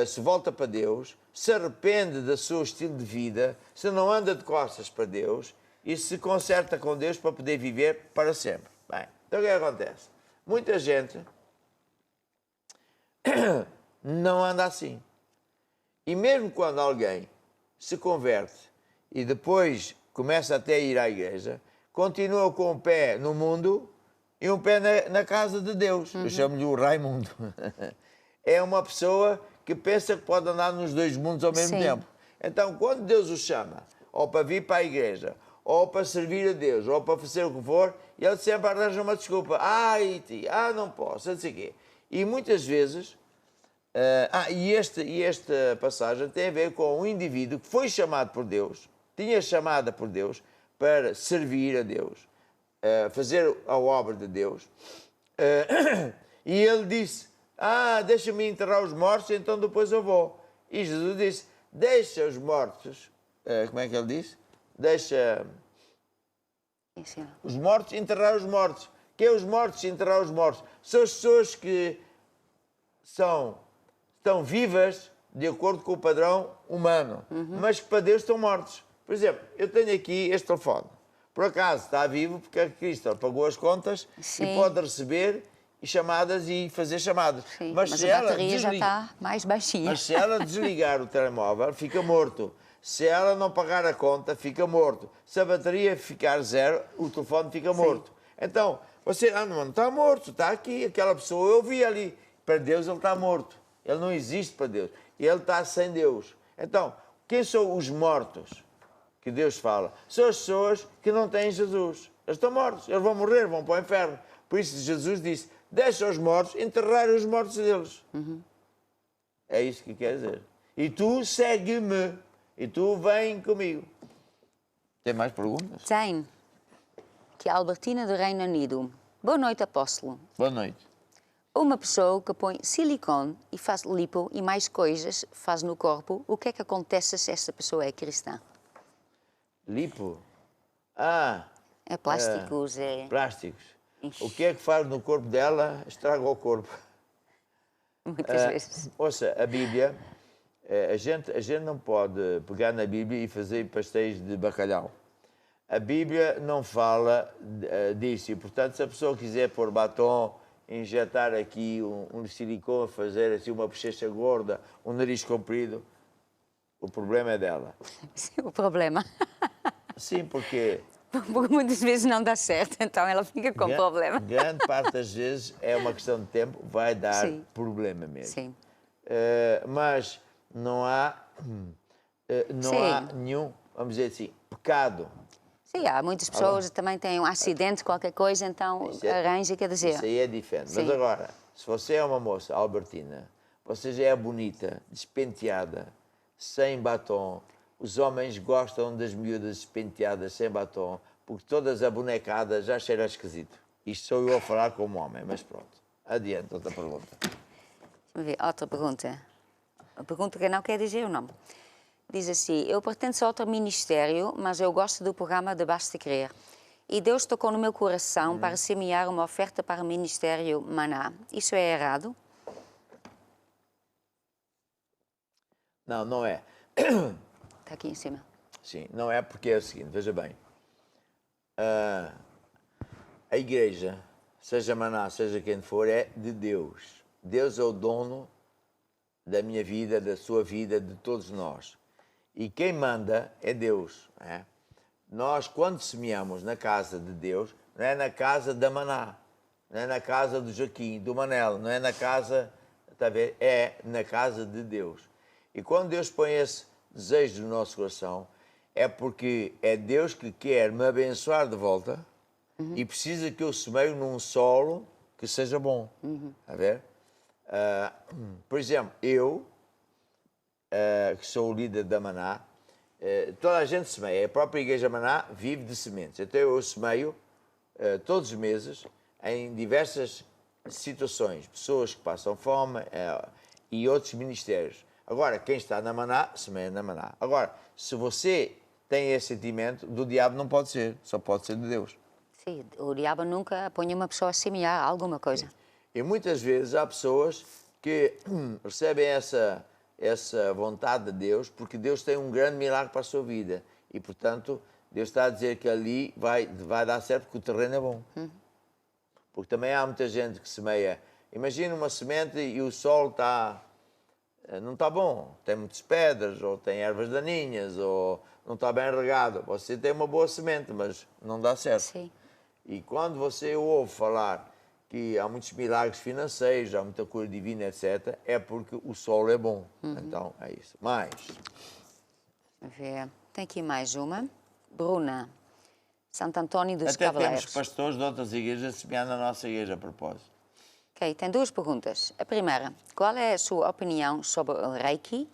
se volta para Deus, se arrepende do seu estilo de vida, se não anda de costas para Deus e se conserta com Deus para poder viver para sempre. Bem, então o que acontece? Muita gente não anda assim. E mesmo quando alguém se converte e depois começa até a ir à igreja, continua com um pé no mundo e um pé na casa de Deus. Eu chamo-lhe o Raimundo. É uma pessoa que pensa que pode andar nos dois mundos ao mesmo tempo. Então, quando Deus o chama, ou para vir para a igreja, ou para servir a Deus, ou para fazer o que for, ele sempre arranja uma desculpa. Não posso, não sei o quê. E muitas vezes... esta passagem tem a ver com um indivíduo que foi chamado por Deus, tinha chamada por Deus para servir a Deus, fazer a obra de Deus, e ele disse: deixa-me enterrar os mortos, então depois eu vou. E Jesus disse: deixa os mortos, como é que ele disse? Deixa os mortos enterrar os mortos. Que é os mortos enterrar os mortos? São as pessoas que estão vivas de acordo com o padrão humano, mas que para Deus estão mortos. Por exemplo, eu tenho aqui este telefone. Por acaso está vivo porque a Cristo pagou as contas e pode receber chamadas e fazer chamadas. Mas se a bateria já está mais baixinha. Mas se ela desligar o telemóvel, fica morto. Se ela não pagar a conta, fica morto. Se a bateria ficar zero, o telefone fica morto. Então, você, não está morto, está aqui. Aquela pessoa, eu vi ali. Para Deus ele está morto. Ele não existe para Deus. Ele está sem Deus. Então, quem são os mortos que Deus fala? São as pessoas que não têm Jesus. Eles estão mortos. Eles vão morrer, vão para o inferno. Por isso Jesus disse: deixa os mortos enterrar os mortos deles. É isso que quer dizer. E tu segue-me. E tu vem comigo. Tem mais perguntas? Tem. Que é a Albertina do Reino Unido. Boa noite, apóstolo. Boa noite. Uma pessoa que põe silicone e faz lipo e mais coisas faz no corpo, o que é que acontece se essa pessoa é cristã? Lipo? É plásticos, é... Plásticos. O que é que faz no corpo dela? Estraga o corpo. Muitas vezes. Ouça, a Bíblia, a gente não pode pegar na Bíblia e fazer pastéis de bacalhau. A Bíblia não fala disso e, portanto, se a pessoa quiser pôr batom, injetar aqui um silicone, fazer assim uma bochecha gorda, um nariz comprido, o problema é dela. Sim, o problema. Sim, porque Porque muitas vezes não dá certo, então ela fica com problema. grande parte das vezes é uma questão de tempo, vai dar Sim. problema mesmo. Sim. Mas não há nenhum, vamos dizer assim, pecado. Sim, há muitas pessoas que também têm um acidente, qualquer coisa, então arranja, quer dizer. Isso aí é diferente. Sim. Mas agora, se você é uma moça albertina, você já é bonita, despenteada, sem batom. Os homens gostam das miúdas despenteadas, sem batom, porque todas abonecadas já cheiram esquisito. Isto sou eu a falar como homem, mas pronto. Adiante, outra pergunta. Deixa-me ver, outra pergunta. A pergunta que não quer dizer o nome. Diz assim, eu pertenço a outro ministério, mas eu gosto do programa de Basta Crer. E Deus tocou no meu coração para semear uma oferta para o Ministério Maná. Isso é errado? Não, não é. Está aqui em cima. Sim, não é porque é o seguinte, veja bem. A igreja, seja Maná, seja quem for, é de Deus. Deus é o dono da minha vida, da sua vida, de todos nós. E quem manda é Deus. Não é? Nós, quando semeamos na casa de Deus, não é na casa da Maná, não é na casa do Joaquim, do Manel, não é na casa, está a ver? É na casa de Deus. E quando Deus põe esse desejo no nosso coração, é porque é Deus que quer me abençoar de volta e precisa que eu semeie num solo que seja bom. Está a ver? Por exemplo, eu, que sou o líder da Maná, toda a gente semeia. A própria Igreja Maná vive de sementes. Então eu semeio todos os meses em diversas situações. Pessoas que passam fome e outros ministérios. Agora, quem está na Maná, semeia na Maná. Agora, se você tem esse sentimento, do diabo não pode ser. Só pode ser de Deus. Sim, o diabo nunca põe uma pessoa a semear alguma coisa. Sim. E muitas vezes há pessoas que recebem essa vontade de Deus porque Deus tem um grande milagre para a sua vida. E, portanto, Deus está a dizer que ali vai dar certo porque o terreno é bom. Porque também há muita gente que semeia. Imagina uma semente e o solo não está bom. Tem muitas pedras, ou tem ervas daninhas, ou não está bem regado. Você tem uma boa semente, mas não dá certo. Sim. E quando você ouve falar que há muitos milagres financeiros, há muita cura divina, etc., é porque o solo é bom. Então, é isso. Mais. Ver. Tem aqui mais uma. Bruna, Santo António dos Até Cavaleiros. temos pastores de outras igrejas a semear na nossa igreja, a propósito. Ok, tem duas perguntas. A primeira, qual é a sua opinião sobre o Reiki?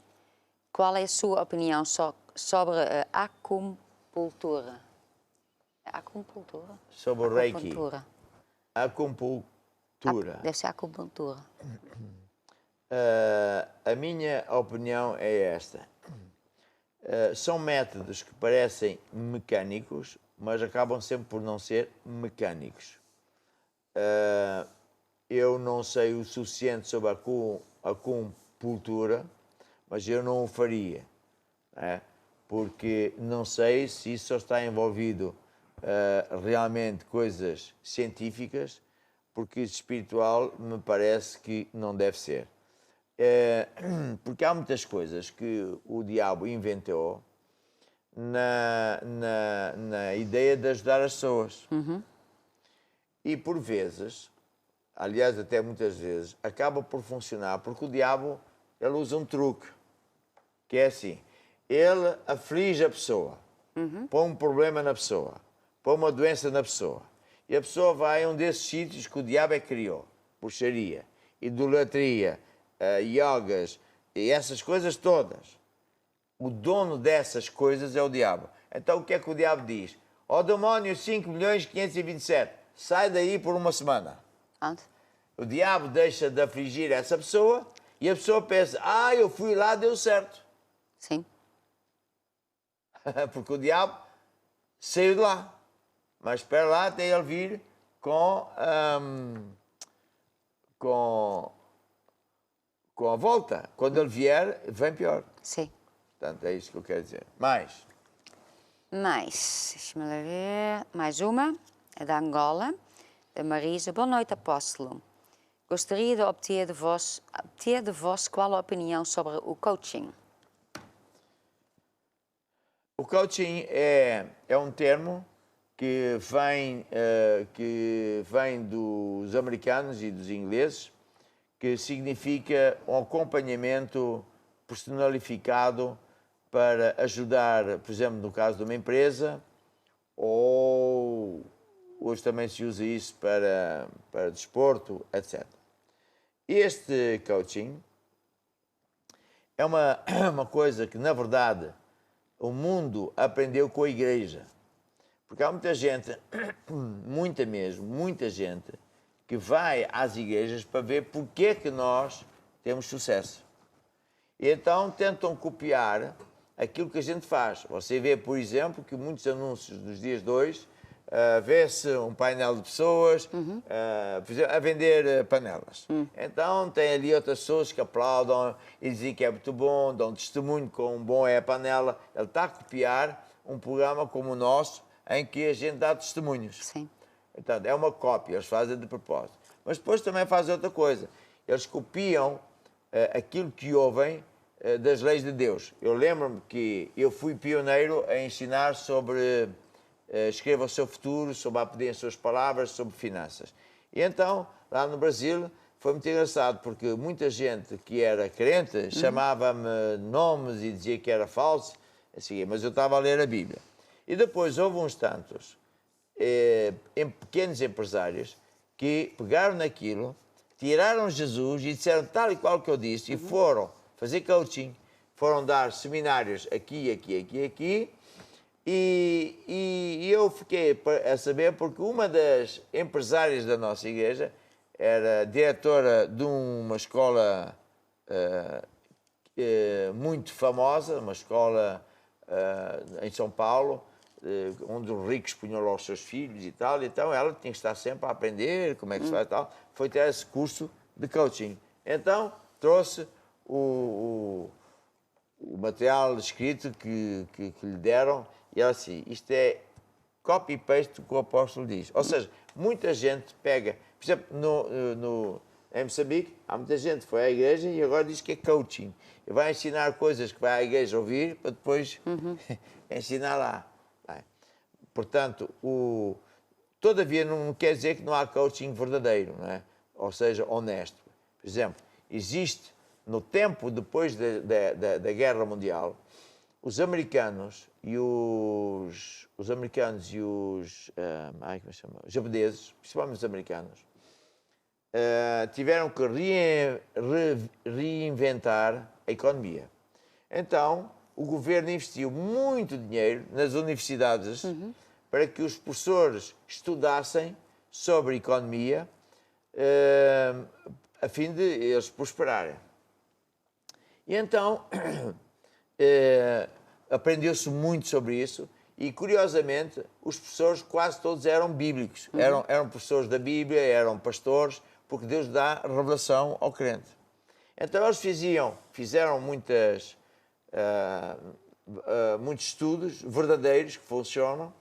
Qual é a sua opinião sobre a acupuntura? Acupuntura? Sobre o Reiki. Acupuntura. Acupuntura. Deve ser acupuntura. A minha opinião é esta. São métodos que parecem mecânicos, mas acabam sempre por não ser mecânicos. Eu não sei o suficiente sobre a acupuntura, mas eu não o faria. Porque não sei se isso só está envolvido realmente coisas científicas, porque espiritual me parece que não deve ser. Porque há muitas coisas que o diabo inventou na ideia de ajudar as pessoas. E por vezes, aliás até muitas vezes, acaba por funcionar porque o diabo ele usa um truque, que é assim, ele aflige a pessoa, põe um problema na pessoa, põe uma doença na pessoa, e a pessoa vai a um desses sítios que o diabo criou, bruxaria, idolatria, yogas e essas coisas todas. O dono dessas coisas é o diabo. Então o que é que o diabo diz? Ó demónio 5.527.000, sai daí por uma semana. O diabo deixa de afligir essa pessoa e a pessoa pensa, eu fui lá, deu certo. Sim. Porque o diabo saiu de lá. Mas espera lá até ele vir com, com a volta. Quando ele vier, vem pior. Sim. Portanto, é isso que eu quero dizer. Mais. Deixa-me lá ver. Mais uma, é da Angola, da Marisa. Boa noite, apóstolo. Gostaria de obter de vós qual a opinião sobre o coaching. O coaching é um termo que vem dos americanos e dos ingleses, que significa um acompanhamento personalificado para ajudar, por exemplo, no caso de uma empresa, ou hoje também se usa isso para desporto, etc. Este coaching é uma coisa que, na verdade, o mundo aprendeu com a igreja. Porque há muita gente, muita gente, que vai às igrejas para ver porque é que nós temos sucesso. E então tentam copiar aquilo que a gente faz. Você vê, por exemplo, que muitos anúncios dos dias de hoje, vê-se um painel de pessoas a vender panelas. Então tem ali outras pessoas que aplaudam e dizem que é muito bom, dão testemunho quão bom é a panela. Ele está a copiar um programa como o nosso, em que a gente dá testemunhos. Sim. Então, é uma cópia, eles fazem de propósito. Mas depois também fazem outra coisa. Eles copiam aquilo que ouvem das leis de Deus. Eu lembro-me que eu fui pioneiro a ensinar sobre escreva o seu futuro, sobre a pedir as suas palavras, sobre finanças. E então, lá no Brasil, foi muito engraçado, porque muita gente que era crente chamava-me nomes e dizia que era falso, assim, mas eu estava a ler a Bíblia. E depois houve uns tantos pequenos empresários que pegaram naquilo, tiraram Jesus e disseram tal e qual que eu disse, e foram fazer coaching, foram dar seminários aqui, e eu fiquei a saber porque uma das empresárias da nossa igreja era diretora de uma escola muito famosa, uma escola em São Paulo, onde os ricos punham lá os seus filhos e tal, então ela tinha que estar sempre a aprender como é que se faz e tal, foi ter esse curso de coaching. Então trouxe o material escrito que lhe deram e ela disse, isto é copy-paste do que o apóstolo diz. Ou seja, muita gente pega, por exemplo, em Moçambique, há muita gente que foi à igreja e agora diz que é coaching. E vai ensinar coisas que vai à igreja ouvir para depois ensinar lá. Portanto, todavia não quer dizer que não há coaching verdadeiro, não é? Ou seja, honesto. Por exemplo, existe no tempo depois da Guerra Mundial, os americanos e os japoneses, principalmente os americanos, tiveram que reinventar a economia. Então, o governo investiu muito dinheiro nas universidades para que os professores estudassem sobre economia a fim de eles prosperarem. E então, aprendeu-se muito sobre isso e, curiosamente, os professores quase todos eram bíblicos. Eram professores da Bíblia, eram pastores, porque Deus dá revelação ao crente. Então, eles fizeram muitos estudos verdadeiros que funcionam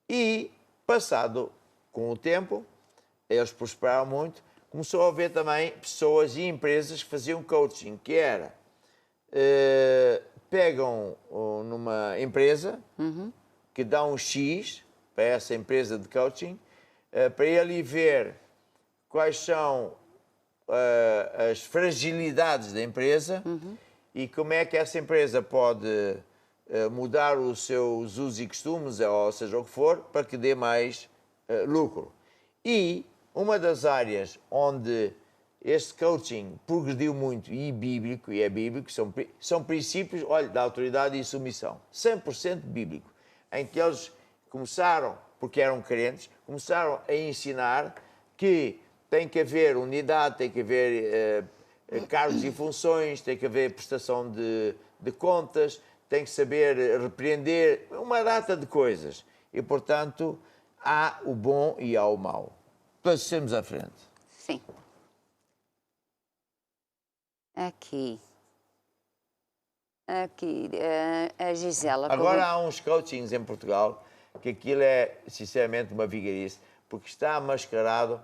e, passado com o tempo, eles prosperaram muito, começou a haver também pessoas e empresas que faziam coaching, que era, pegam numa empresa que dá um X para essa empresa de coaching, para ele ver quais são as fragilidades da empresa e como é que essa empresa pode mudar os seus usos e costumes, ou seja o que for, para que dê mais lucro. E uma das áreas onde este coaching progrediu muito e é bíblico, são princípios, olha, da autoridade e submissão, 100% bíblico, em que eles começaram, porque eram crentes, começaram a ensinar que tem que haver unidade, tem que haver cargos e funções, tem que haver prestação de contas, tem que saber repreender, uma data de coisas. E, portanto, há o bom e há o mau. Passemos à frente. Sim. Aqui, a Gisela. Agora há uns coachings em Portugal que aquilo é, sinceramente, uma vigarice, porque está mascarado,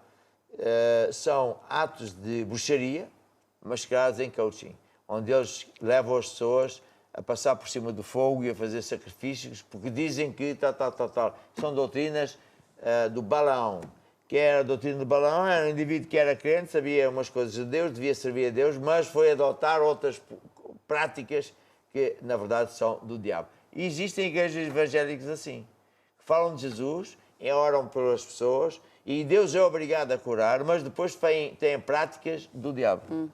são atos de bruxaria mascarados em coaching, onde eles levam as pessoas a passar por cima do fogo e a fazer sacrifícios, porque dizem que tal. São doutrinas do Balaão, que era a doutrina do Balaão, era um indivíduo que era crente, sabia umas coisas de Deus, devia servir a Deus, mas foi adotar outras práticas que, na verdade, são do diabo. E existem igrejas evangélicas assim, que falam de Jesus, oram pelas pessoas, e Deus é obrigado a curar, mas depois têm práticas do diabo.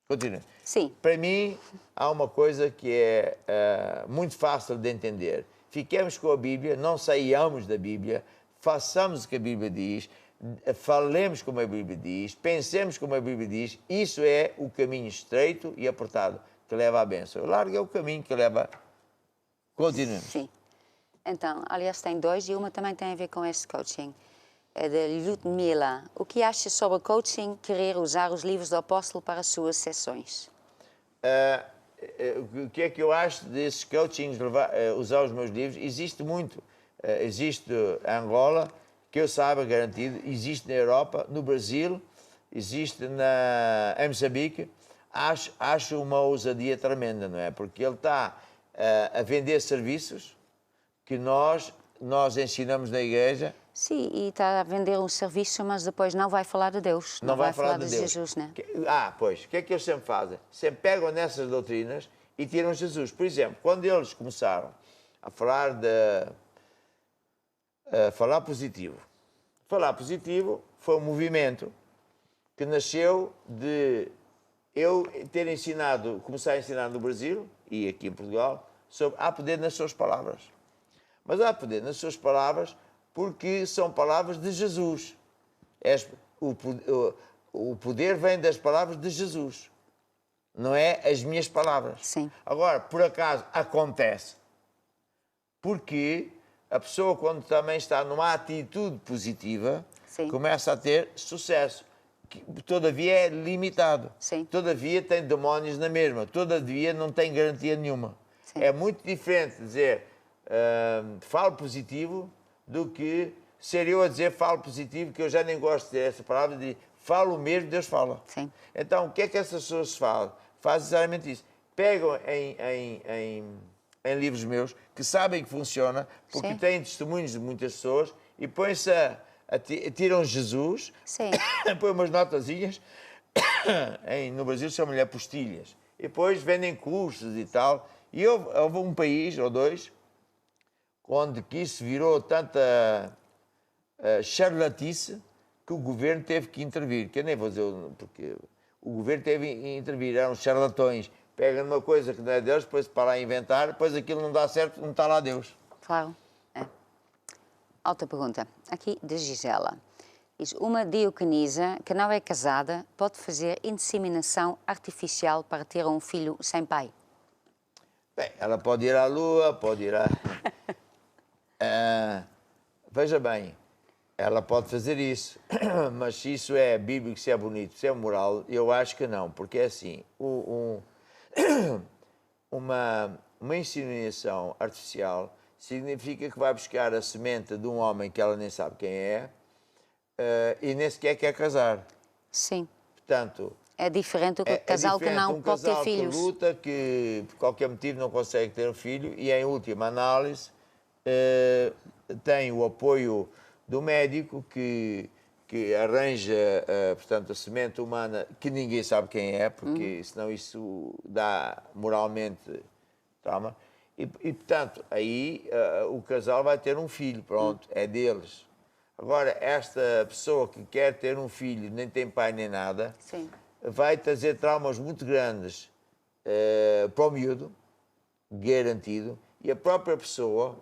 Continua. Sim. Para mim, há uma coisa que é muito fácil de entender. Fiquemos com a Bíblia, não saiamos da Bíblia, façamos o que a Bíblia diz, falemos como a Bíblia diz, pensemos como a Bíblia diz. Isso é o caminho estreito e apertado que leva à bênção. Largo é o caminho que leva... Continuemos. Sim. Então, aliás, tem dois e uma também tem a ver com esse coaching. É de Ludmila. O que acha sobre o coaching querer usar os livros do apóstolo para as suas sessões? O que é que eu acho desses coachings, usar os meus livros? Existe muito. Existe em Angola, que eu saiba, garantido. Existe na Europa, no Brasil, existe em Moçambique. Acho uma ousadia tremenda, não é? Porque ele está a vender serviços que nós ensinamos na igreja. Sim, e está a vender um serviço, mas depois não vai falar de Deus. Não vai falar de Deus. Jesus, né? Pois, o que é que eles sempre fazem? Sempre pegam nessas doutrinas e tiram Jesus. Por exemplo, quando eles começaram a falar falar positivo. Falar positivo foi um movimento que nasceu de eu ter começar a ensinar no Brasil e aqui em Portugal, sobre há poder nas suas palavras. Mas há poder nas suas palavras porque são palavras de Jesus. O poder vem das palavras de Jesus, não é as minhas palavras. Sim. Agora, por acaso, acontece porque a pessoa, quando também está numa atitude positiva, Sim. começa a ter sucesso. Que, todavia, é limitado. Sim. Todavia, tem demónios na mesma. Todavia, não tem garantia nenhuma. Sim. É muito diferente dizer falo positivo do que ser eu a dizer falo positivo, que eu já nem gosto de ter essa palavra, de falo mesmo, Deus fala. Sim. Então, o que é que essas pessoas fazem? Fazem exatamente isso. Pegam em livros meus, que sabem que funciona, porque Sim. têm testemunhos de muitas pessoas, e põem-se tiram Jesus, Sim. põem umas notazinhas, no Brasil chamam-lhe apostilhas, e depois vendem cursos e tal. E houve um país, ou dois, onde que isso virou tanta charlatice que o governo teve que intervir. Que eu nem vou dizer, porque o governo teve que intervir, eram charlatões. Pegam numa coisa que não é Deus, depois para lá inventar, depois aquilo não dá certo, não está lá Deus. Claro. É. Outra pergunta, aqui de Gisela. Diz, uma diocanisa que não é casada pode fazer inseminação artificial para ter um filho sem pai? Bem, ela pode ir à lua, pode ir a... veja bem, ela pode fazer isso, mas se isso é bíblico, se é bonito, se é moral, eu acho que não, porque é assim, uma inseminação artificial significa que vai buscar a semente de um homem que ela nem sabe quem é e nem sequer quer casar. Sim. Portanto... É diferente do que casal que não pode ter filhos. Um casal que luta, que por qualquer motivo não consegue ter um filho e, em última análise, tem o apoio do médico que arranja, portanto, a semente humana que ninguém sabe quem é, porque senão isso dá moralmente trauma. E portanto, aí o casal vai ter um filho, pronto, é deles. Agora, esta pessoa que quer ter um filho, nem tem pai nem nada, Sim. vai trazer traumas muito grandes para o miúdo, garantido, e a própria pessoa,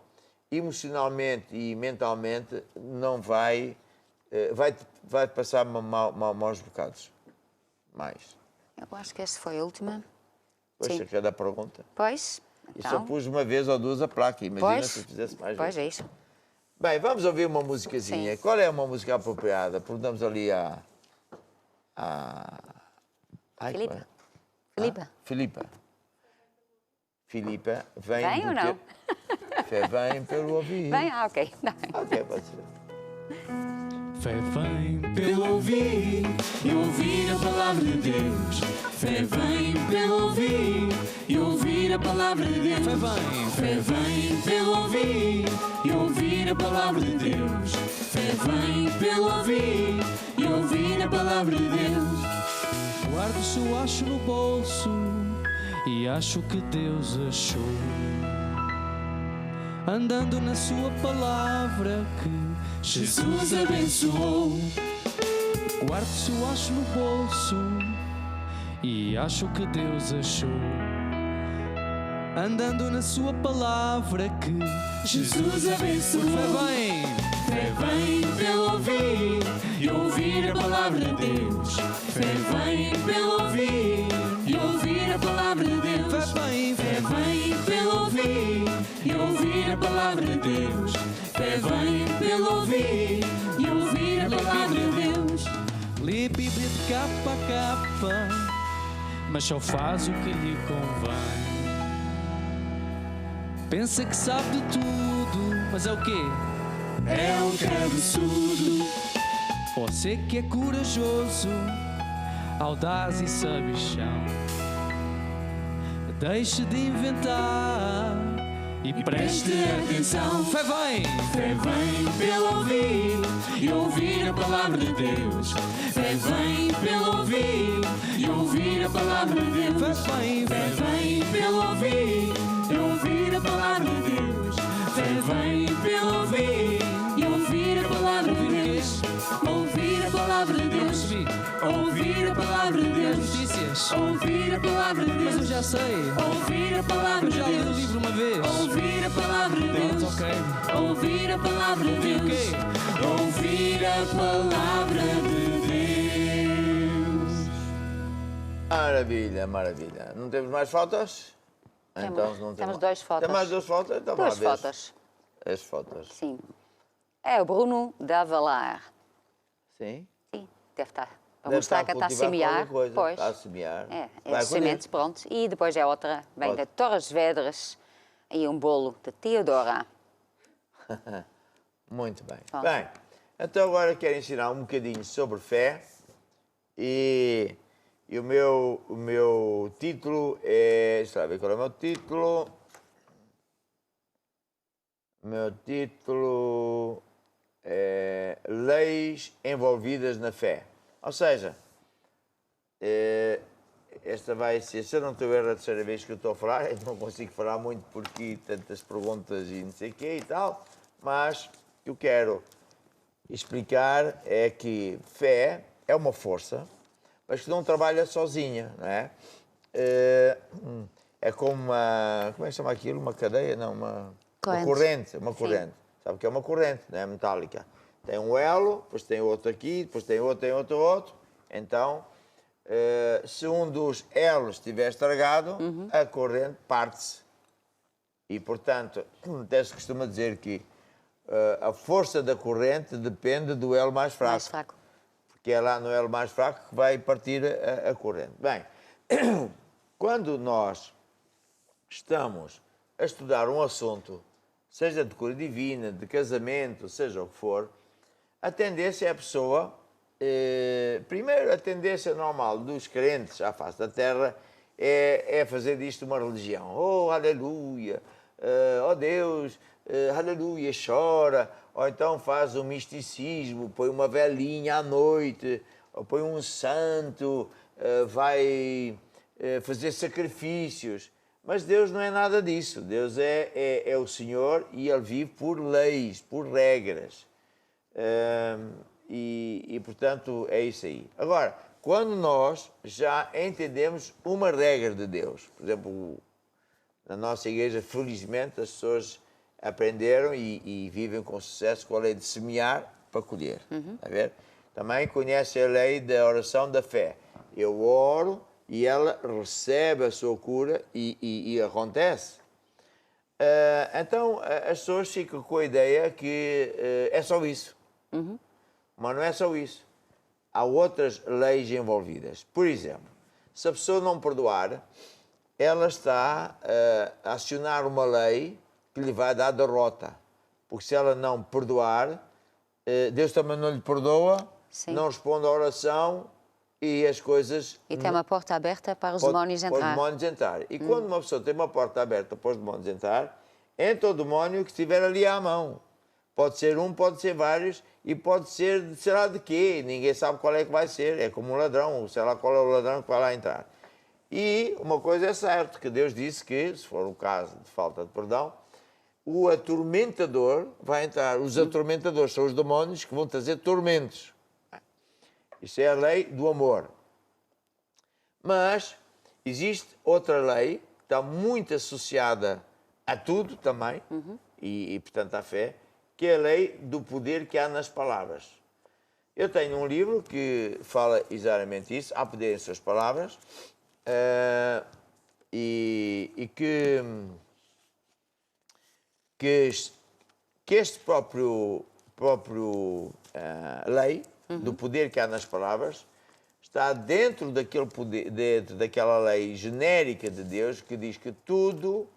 emocionalmente e mentalmente, não vai passar maus bocados. Mais. Eu acho que essa foi a última. Pois, Sim. cada pergunta. Pois, E só então... pus uma vez ou duas a placa, imagina se fizesse mais Pois vezes. é isso. Bem, vamos ouvir uma musicazinha. Sim. Qual é uma música apropriada? Perguntamos ali a... Filipa. qual é? Filipa. Filipa. Filipa vem Vem do ou não? Fé vem pelo ouvido. Bem, ok. Ok, pode ser. Fé vem pelo ouvir e ouvir a palavra de Deus. Fé vem pelo ouvir e ouvir a palavra de Deus. Fé vem pelo ouvir e ouvir a palavra de Deus. Fé vem pelo ouvir e ouvir a palavra de Deus. Guardo o seu acho no bolso e acho que Deus achou. Andando na sua palavra que Jesus abençoou. guardo o seu acho no bolso e acho que Deus achou. Andando na sua palavra que Jesus abençoou. Fé Fé vem pelo ouvir e ouvir a palavra de Deus. Fé vem pelo ouvir e ouvir a palavra de Deus. Fé vem pelo ouvir e ouvir a palavra de Deus. Fé vem pelo ouvir e ouvir a palavra de Deus. lê a Bíblia de capa a capa, mas só faz o que lhe convém. Pensa que sabe de tudo, mas é o quê? É um cabeçudo. Você que é corajoso, audaz e sabichão, deixe de inventar e preste atenção. Fé vem! Fé vem pelo ouvir e ouvir a palavra de Deus. Fé vem pelo ouvir e ouvir a palavra de Deus. Fé vem! Fé vem pelo ouvir e ouvir a palavra de Deus. Fé vem pelo ouvir e ouvir a palavra de Deus. Ouvir a palavra de Deus. Ouvir a palavra de Deus. Notícias. Ouvir a palavra de Mas eu Deus. já sei. Ouvir a palavra Eu de já li o Deus. livro uma vez. Ouvir a palavra de Deus. Pronto, ok. Ouvir a palavra de Deus. quê? Ouvir a palavra de Deus. Maravilha, maravilha. Não temos mais fotos? Então, não Temos duas fotos. Tem mais duas fotos? Então, Duas vá ver fotos. as fotos. Sim. É o Bruno da Avalar. Sim? Sim, deve estar. Para Deve mostrar estar que a está a cultivar semear. qualquer coisa. Pois. Está a semear. É Vai semente, pronto. E depois é outra, vem Pode. da Torres Vedras, e um bolo de Teodora. Muito bem. Pronto. Bem, então agora quero ensinar um bocadinho sobre fé e o meu título é... Deixa eu ver qual é o meu título. O meu título é Leis envolvidas na fé. Ou seja, esta vai ser, se eu não estou a errar, a terceira vez que eu estou a falar, eu não consigo falar muito porque tantas perguntas e não sei o quê e tal, mas o que eu quero explicar é que fé é uma força, mas que não trabalha sozinha, não é? É como uma, como é que se chama aquilo? Uma cadeia? Não, uma corrente. Uma corrente. Sabe o que é uma corrente, não é? Metálica. Tem um elo, depois tem outro aqui, depois tem outro. Então, se um dos elos estiver estragado, a corrente parte-se. E, portanto, até se costuma dizer que a força da corrente depende do elo mais fraco. Mais fraco. Porque é lá no elo mais fraco que vai partir a corrente. Bem, quando nós estamos a estudar um assunto, seja de cura divina, de casamento, seja o que for, a tendência é a pessoa... primeiro, a tendência normal dos crentes à face da terra é fazer disto uma religião. Oh, aleluia! Oh, Deus! Aleluia! Chora! Ou então faz um misticismo, põe uma velinha à noite, ou põe um santo, vai fazer sacrifícios. Mas Deus não é nada disso. Deus é o Senhor e Ele vive por leis, por regras. E, portanto, é isso aí. Agora, quando nós já entendemos uma regra de Deus, por exemplo, na nossa igreja, felizmente, as pessoas aprenderam e vivem com sucesso com a lei de semear para colher. Está a ver? Também conhece a lei da oração da fé. Eu oro e ela recebe a sua cura e acontece. Então, as pessoas ficam com a ideia que é só isso. Mas não é só isso. Há outras leis envolvidas. Por exemplo, se a pessoa não perdoar, ela está a acionar uma lei que lhe vai dar derrota. Porque se ela não perdoar, Deus também não lhe perdoa, não responde à oração e as coisas... E tem uma porta aberta para os demónios entrar. Para os demónios entrar. E quando uma pessoa tem uma porta aberta para os demónios entrar, entra o demónio que estiver ali à mão. Pode ser um, pode ser vários e pode ser, sei lá de quê. Ninguém sabe qual é que vai ser. É como um ladrão, sei lá qual é o ladrão que vai lá entrar. E uma coisa é certa, que Deus disse que, se for o caso de falta de perdão, o atormentador vai entrar. Os atormentadores são os demónios que vão trazer tormentos. Isso é a lei do amor. Mas existe outra lei que está muito associada a tudo também, e portanto à fé, que é a lei do poder que há nas palavras. Eu tenho um livro que fala exatamente isso, há poder em suas palavras, e que este próprio lei do poder que há nas palavras está dentro daquele poder, dentro daquela lei genérica de Deus que diz que tudo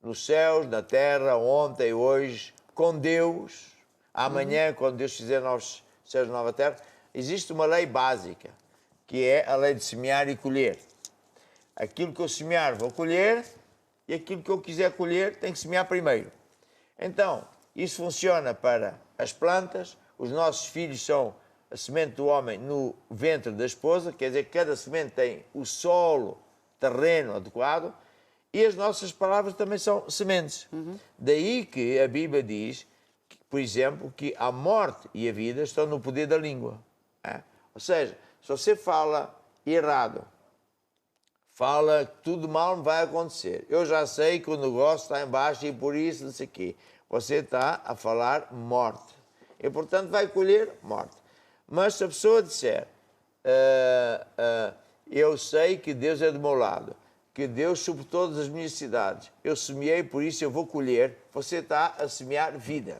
nos céus, na terra, ontem, hoje, com Deus, amanhã, quando Deus fizer novos céus e nova terra, existe uma lei básica, que é a lei de semear e colher. Aquilo que eu semear, vou colher, e aquilo que eu quiser colher, tenho que semear primeiro. Então, isso funciona para as plantas, os nossos filhos são a semente do homem no ventre da esposa, quer dizer que cada semente tem o solo, terreno adequado, e as nossas palavras também são sementes. Daí que a Bíblia diz, que, por exemplo, que a morte e a vida estão no poder da língua. Ou seja, se você fala errado, fala que tudo mal vai acontecer. Eu já sei que o negócio está em baixo e por isso não sei o quê. Você está a falar morte. E, portanto, vai colher morte. Mas se a pessoa disser, eu sei que Deus é do meu lado, que Deus supre todas as minhas necessidades, eu semeei, por isso eu vou colher, você está a semear vida.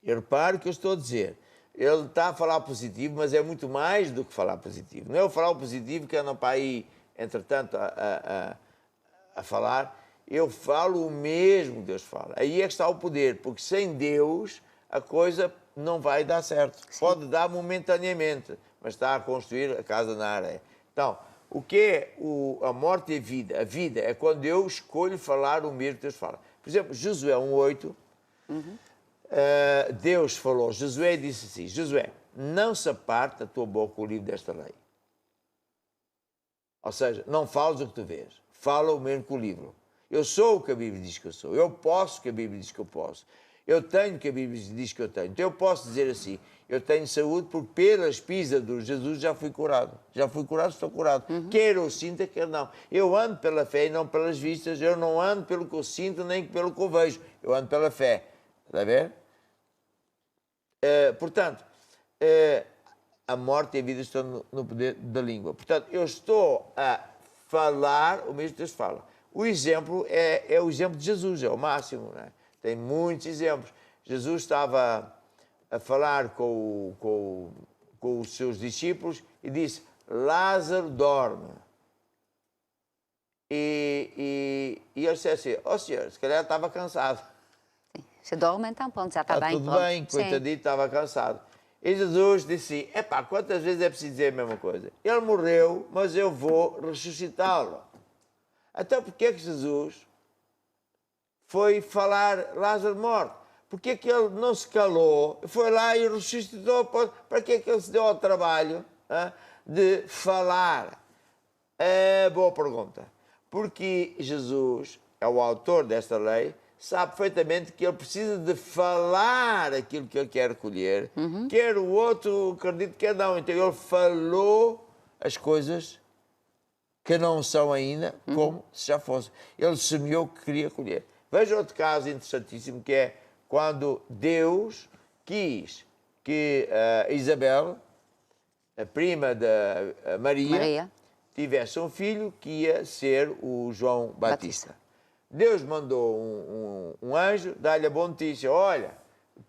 E repare o que eu estou a dizer. Ele está a falar positivo, mas é muito mais do que falar positivo. Não é o falar positivo que anda para aí, entretanto, a falar. Eu falo o mesmo que Deus fala. Aí é que está o poder, porque sem Deus a coisa não vai dar certo. Sim. Pode dar momentaneamente, mas está a construir a casa na areia. Então, o que é a morte e a vida? A vida é quando eu escolho falar o mesmo que Deus fala. Por exemplo, Josué 1:8, Deus falou, Josué disse assim, Josué, não se aparte da tua boca o livro desta lei. Ou seja, não fales o que tu vês, fala o mesmo que o livro. Eu sou o que a Bíblia diz que eu sou, eu posso o que a Bíblia diz que eu posso. Eu tenho o que a Bíblia diz que eu tenho. Então eu posso dizer assim, eu tenho saúde porque pelas pisaduras de Jesus já fui curado. Já fui curado, estou curado. Quer eu sinta, quer não. Eu ando pela fé e não pelas vistas. Eu não ando pelo que eu sinto nem pelo que eu vejo. Eu ando pela fé. Está a ver? Portanto, a morte e a vida estão no poder da língua. Portanto, eu estou a falar o mesmo que Deus fala. O exemplo é o exemplo de Jesus, é o máximo, não é? Tem muitos exemplos. Jesus estava a falar com os seus discípulos e disse, Lázaro dorme. E ele disse assim, senhor, se calhar estava cansado. Se dorme, então pronto, já está bem. Tudo bem, coitadinho, estava cansado. E Jesus disse, quantas vezes é preciso dizer a mesma coisa? Ele morreu, mas eu vou ressuscitá-lo. Então, porquê é que Jesus foi falar Lázaro morto? Porquê é que ele não se calou, foi lá e ressuscitou? Para que é que ele se deu ao trabalho de falar? Boa pergunta. Porque Jesus é o autor desta lei, sabe perfeitamente que ele precisa de falar aquilo que ele quer colher, quer o outro acredito que não. Então ele falou as coisas que não são ainda como se já fosse. Ele semeou o que queria colher. Veja outro caso interessantíssimo, que é quando Deus quis que Isabel, a prima da Maria, tivesse um filho que ia ser o João Batista. Deus mandou um anjo dar-lhe a boa notícia. Olha,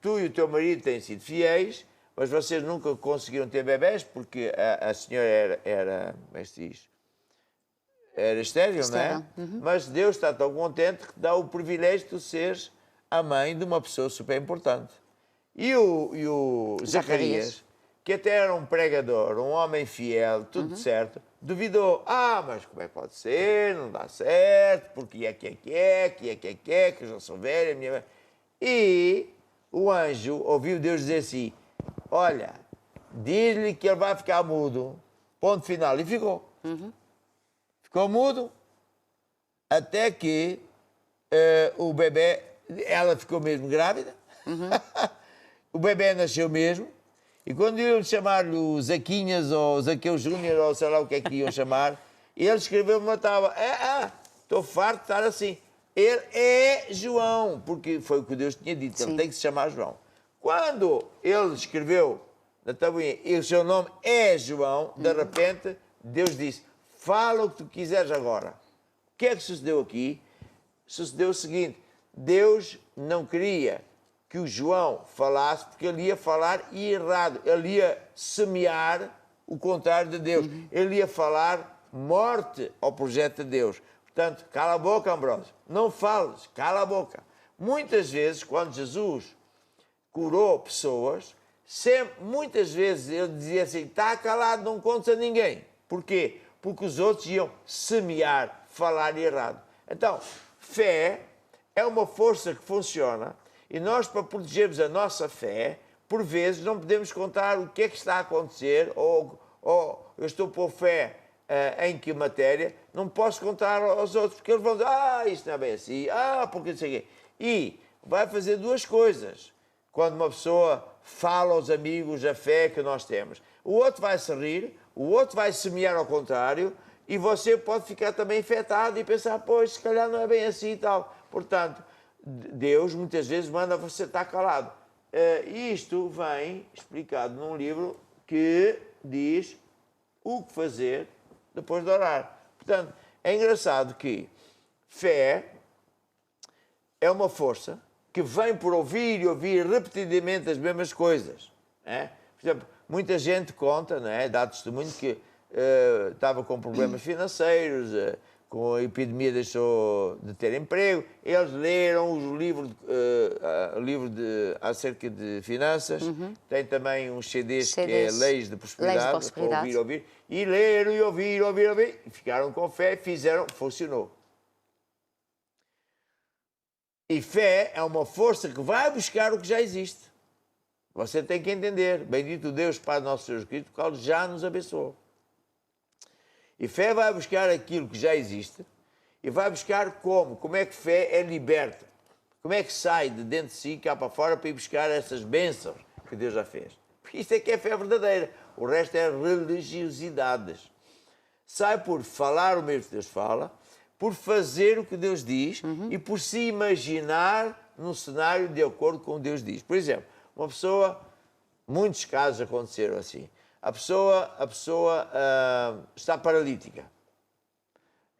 tu e o teu marido têm sido fiéis, mas vocês nunca conseguiram ter bebés porque a senhora era, como é que se diz? Era estéril, não é? Mas Deus está tão contente que dá o privilégio de tu seres a mãe de uma pessoa super importante. E o Zacarias, que até era um pregador, um homem fiel, tudo certo, duvidou. Mas como é que pode ser? Não dá certo, porque que eu já sou velha, minha mãe. E o anjo ouviu Deus dizer assim, olha, diz-lhe que ele vai ficar mudo, ponto final. E ficou. Ficou mudo, até que o bebê, ela ficou mesmo grávida, o bebê nasceu mesmo, e quando iam chamar-lhe o Zaquinhas ou Zaqueu Júnior, ou sei lá o que é que iam chamar, ele escreveu uma tábua, estou farto de estar assim. Ele é João, porque foi o que Deus tinha dito, ele tem que se chamar João. Quando ele escreveu na tabuinha, e o seu nome é João, de repente, Deus disse, fala o que tu quiseres agora. O que é que sucedeu aqui? Sucedeu o seguinte, Deus não queria que o João falasse, porque ele ia falar errado, ele ia semear o contrário de Deus, ele ia falar morte ao projeto de Deus. Portanto, cala a boca, Ambrósio, não fales, cala a boca. Muitas vezes, quando Jesus curou pessoas, muitas vezes ele dizia assim, está calado, não contes a ninguém. Porquê? Porque os outros iam semear, falar errado. Então, fé é uma força que funciona e nós, para protegermos a nossa fé, por vezes não podemos contar o que é que está a acontecer ou eu estou por fé em que matéria, não posso contar aos outros, porque eles vão dizer, isto não é bem assim, porque não sei o quê. E vai fazer duas coisas quando uma pessoa fala aos amigos a fé que nós temos. O outro vai se rir, o outro vai semear ao contrário e você pode ficar também afetado e pensar, pois, se calhar não é bem assim e tal. Portanto, Deus muitas vezes manda você estar calado. Isto vem explicado num livro que diz o que fazer depois de orar. Portanto, é engraçado que fé é uma força que vem por ouvir e ouvir repetidamente as mesmas coisas. Por exemplo, muita gente conta, dá testemunho que estava com problemas financeiros, com a epidemia deixou de ter emprego, eles leram os livros acerca de finanças, tem também uns CDs que é Leis de Prosperidade, para ouvir, e leram e ouvir, e ficaram com fé, funcionou. E fé é uma força que vai buscar o que já existe. Você tem que entender, bendito Deus, Pai nosso Senhor Cristo, o qual já nos abençoou. E fé vai buscar aquilo que já existe e vai buscar como é que fé é liberta. Como é que sai de dentro de si, cá para fora, para ir buscar essas bênçãos que Deus já fez. Porque isto é que é fé verdadeira. O resto é religiosidades. Sai por falar o mesmo que Deus fala, por fazer o que Deus diz e por se imaginar num cenário de acordo com o que Deus diz. Por exemplo, uma pessoa, muitos casos aconteceram assim, a pessoa está paralítica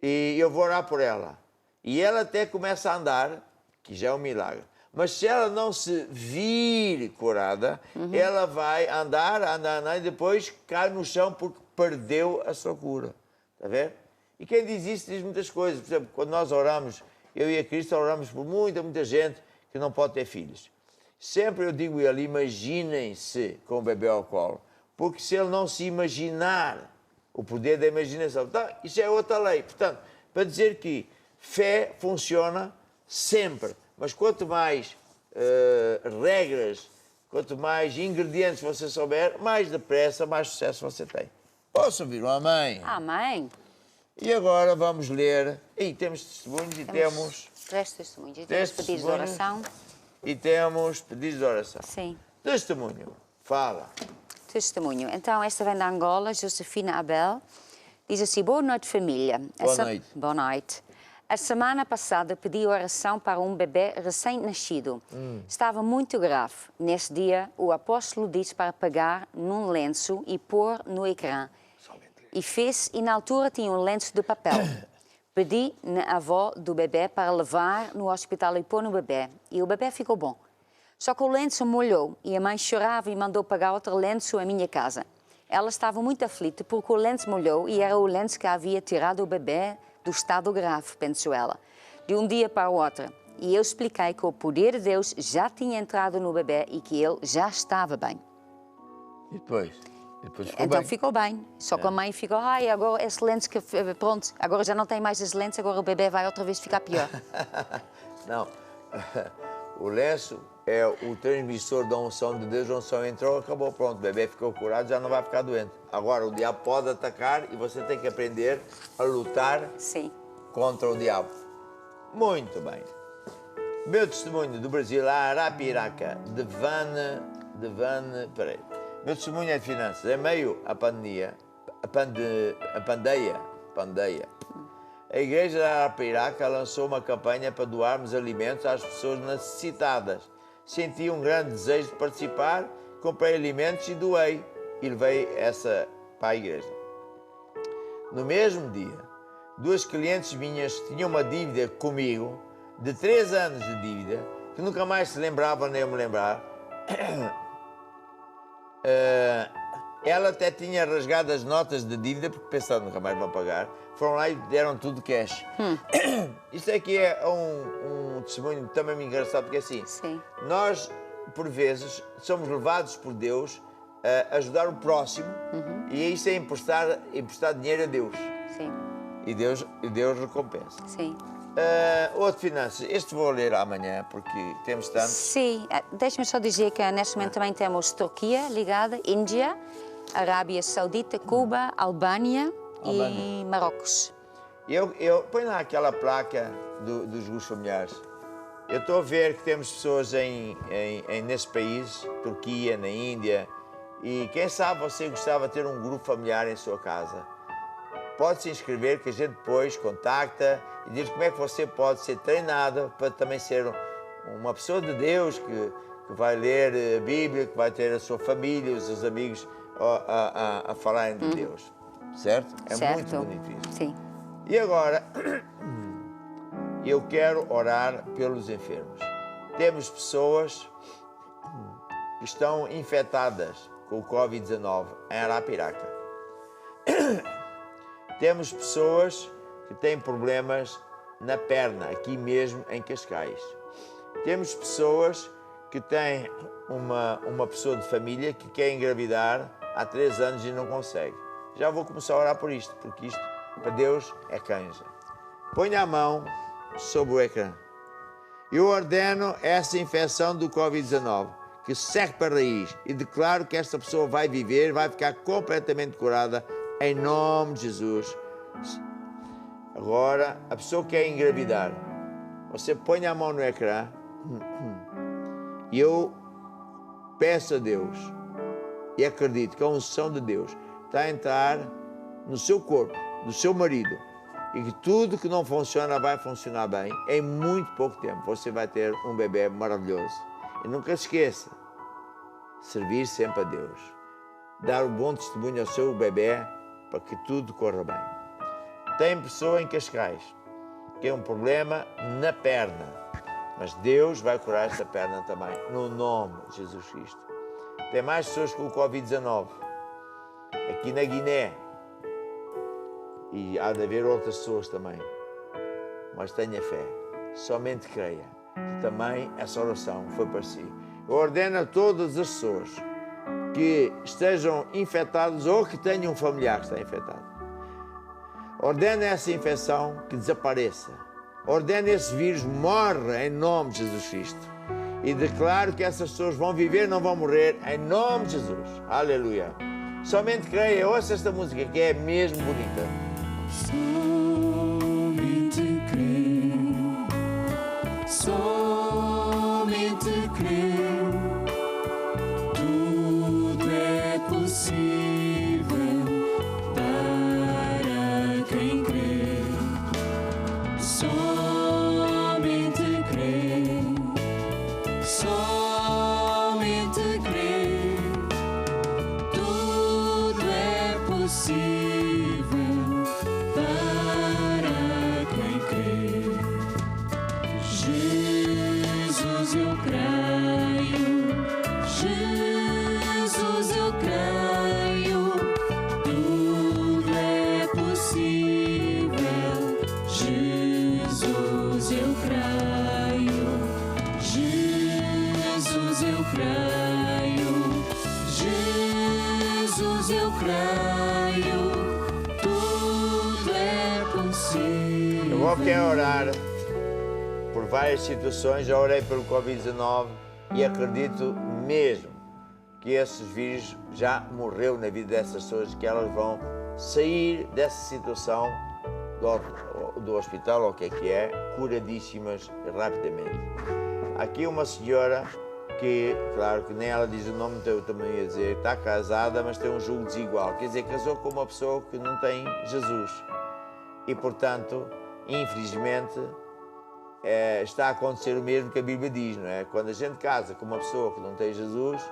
e eu vou orar por ela e ela até começa a andar, que já é um milagre, mas se ela não se vir curada, ela vai andar e depois cai no chão porque perdeu a sua cura. Está a ver? E quem diz isso diz muitas coisas. Por exemplo, quando nós oramos, eu e a Cristo oramos por muita gente que não pode ter filhos. Sempre eu digo a ele, imaginem-se com o bebê ao colo. Porque se ele não se imaginar, o poder da imaginação, então, isso é outra lei. Portanto, para dizer que fé funciona sempre. Mas quanto mais regras, quanto mais ingredientes você souber, mais depressa, mais sucesso você tem. Posso ouvir um amém? Amém. E agora vamos ler. E temos testemunhos e temos 3 testemunhos. E temos pedidos de oração. E temos pedidos de oração. Sim. Testemunho. Fala. Testemunho. Então, esta vem da Angola, Josefina Abel. Diz assim, boa noite, família. Boa noite. Boa noite. A semana passada pedi oração para um bebê recém-nascido. Estava muito grave. Nesse dia, o apóstolo disse para pegar num lenço e pôr no ecrã. E fez, e na altura tinha um lenço de papel. Pedi na avó do bebê para levar no hospital e pôr no bebê. E o bebê ficou bom. Só que o lenço molhou e a mãe chorava e mandou pagar outro lenço à minha casa. Ela estava muito aflita porque o lenço molhou e era o lenço que havia tirado o bebê do estado grave, pensou ela, de um dia para o outro. E eu expliquei que o poder de Deus já tinha entrado no bebê e que ele já estava bem. E depois? Ficou Então bem. ficou bem. Só que a mãe ficou, ai, agora esse lenço que... Pronto, agora já não tem mais esse lenço, agora o bebê vai outra vez ficar pior. Não. O lenço é o transmissor da unção de Deus. A unção entrou, acabou, pronto. O bebê ficou curado, já não vai ficar doente. Agora, o diabo pode atacar e você tem que aprender a lutar contra o diabo. Muito bem. Meu testemunho do Brasil, a Arapiraca, de Van Pereira. Meu testemunho é de finanças. Em meio à pandemia, pandeia, a Igreja da Arapiraca lançou uma campanha para doarmos alimentos às pessoas necessitadas. Senti um grande desejo de participar, comprei alimentos e doei. E levei essa para a igreja. No mesmo dia, 2 clientes minhas tinham uma dívida comigo, de 3 anos de dívida, que nunca mais se lembravam nem eu me lembrar. Ela até tinha rasgado as notas de dívida, porque pensavam nunca mais vão pagar. Foram lá e deram tudo cash. Isto aqui é um testemunho também engraçado, porque assim, nós, por vezes, somos levados por Deus a ajudar o próximo, e isso é emprestar dinheiro a Deus. E Deus recompensa. Outro finanças, este vou ler amanhã, porque temos tanto. Sim, deixa-me só dizer que neste momento também temos Turquia ligada, Índia, Arábia Saudita, Cuba, Albânia e Marrocos. Eu põe lá aquela placa dos grupos familiares. Eu estou a ver que temos pessoas nesse país, Turquia, na Índia, e quem sabe você gostava de ter um grupo familiar em sua casa. Pode se inscrever, que a gente depois contacta e diz como é que você pode ser treinado para também ser uma pessoa de Deus que vai ler a Bíblia, que vai ter a sua família, os seus amigos a falarem de Deus. Certo? É muito bonito isso. Sim. E agora, eu quero orar pelos enfermos. Temos pessoas que estão infectadas com o Covid-19 em Arapiraca. Temos pessoas que têm problemas na perna, aqui mesmo em Cascais. Temos pessoas que têm uma pessoa de família que quer engravidar há 3 anos e não consegue. Já vou começar a orar por isto, porque isto, para Deus, é canja. Ponha a mão sobre o ecrã. Eu ordeno essa infecção do Covid-19, que segue para a raiz, e declaro que esta pessoa vai viver, vai ficar completamente curada, em nome de Jesus. Agora, a pessoa que quer engravidar, você põe a mão no ecrã e eu peço a Deus e acredito que a unção de Deus está a entrar no seu corpo, do seu marido, e que tudo que não funciona vai funcionar bem. Em muito pouco tempo você vai ter um bebê maravilhoso. E nunca se esqueça, servir sempre a Deus, dar um bom testemunho ao seu bebê para que tudo corra bem. Tem pessoa em Cascais que tem um problema na perna, mas Deus vai curar essa perna também, no nome de Jesus Cristo. Tem mais pessoas com o Covid-19 aqui na Guiné, e há de haver outras pessoas também, mas tenha fé, somente creia que também essa oração foi para si. Eu ordeno a todas as pessoas que estejam infectadas ou que tenham um familiar que está infectado. Ordena essa infecção que desapareça. Ordena esse vírus morre em nome de Jesus Cristo. E declaro que essas pessoas vão viver, não vão morrer, em nome de Jesus. Aleluia. Somente creia, ouça esta música que é mesmo bonita. Somente crer, somente crer, tudo é possível para quem crê. Somente crer, somente crer, tudo é possível para Jesus, eu creio. Jesus, eu creio. Tudo é possível. Jesus, eu creio. Jesus, eu creio. Jesus, eu creio. Tudo é possível. Eu vou querer orar por várias situações. Já orei pelo Covid-19 e acredito mesmo que esses vírus já morreu na vida dessas pessoas, que elas vão sair dessa situação do hospital, ou o que é, curadíssimas rapidamente. Aqui uma senhora que, claro que nem ela diz o nome, então eu também ia dizer, está casada, mas tem um julgo desigual. Quer dizer, casou com uma pessoa que não tem Jesus. E, portanto, infelizmente, está a acontecer o mesmo que a Bíblia diz, não é? Quando a gente casa com uma pessoa que não tem Jesus,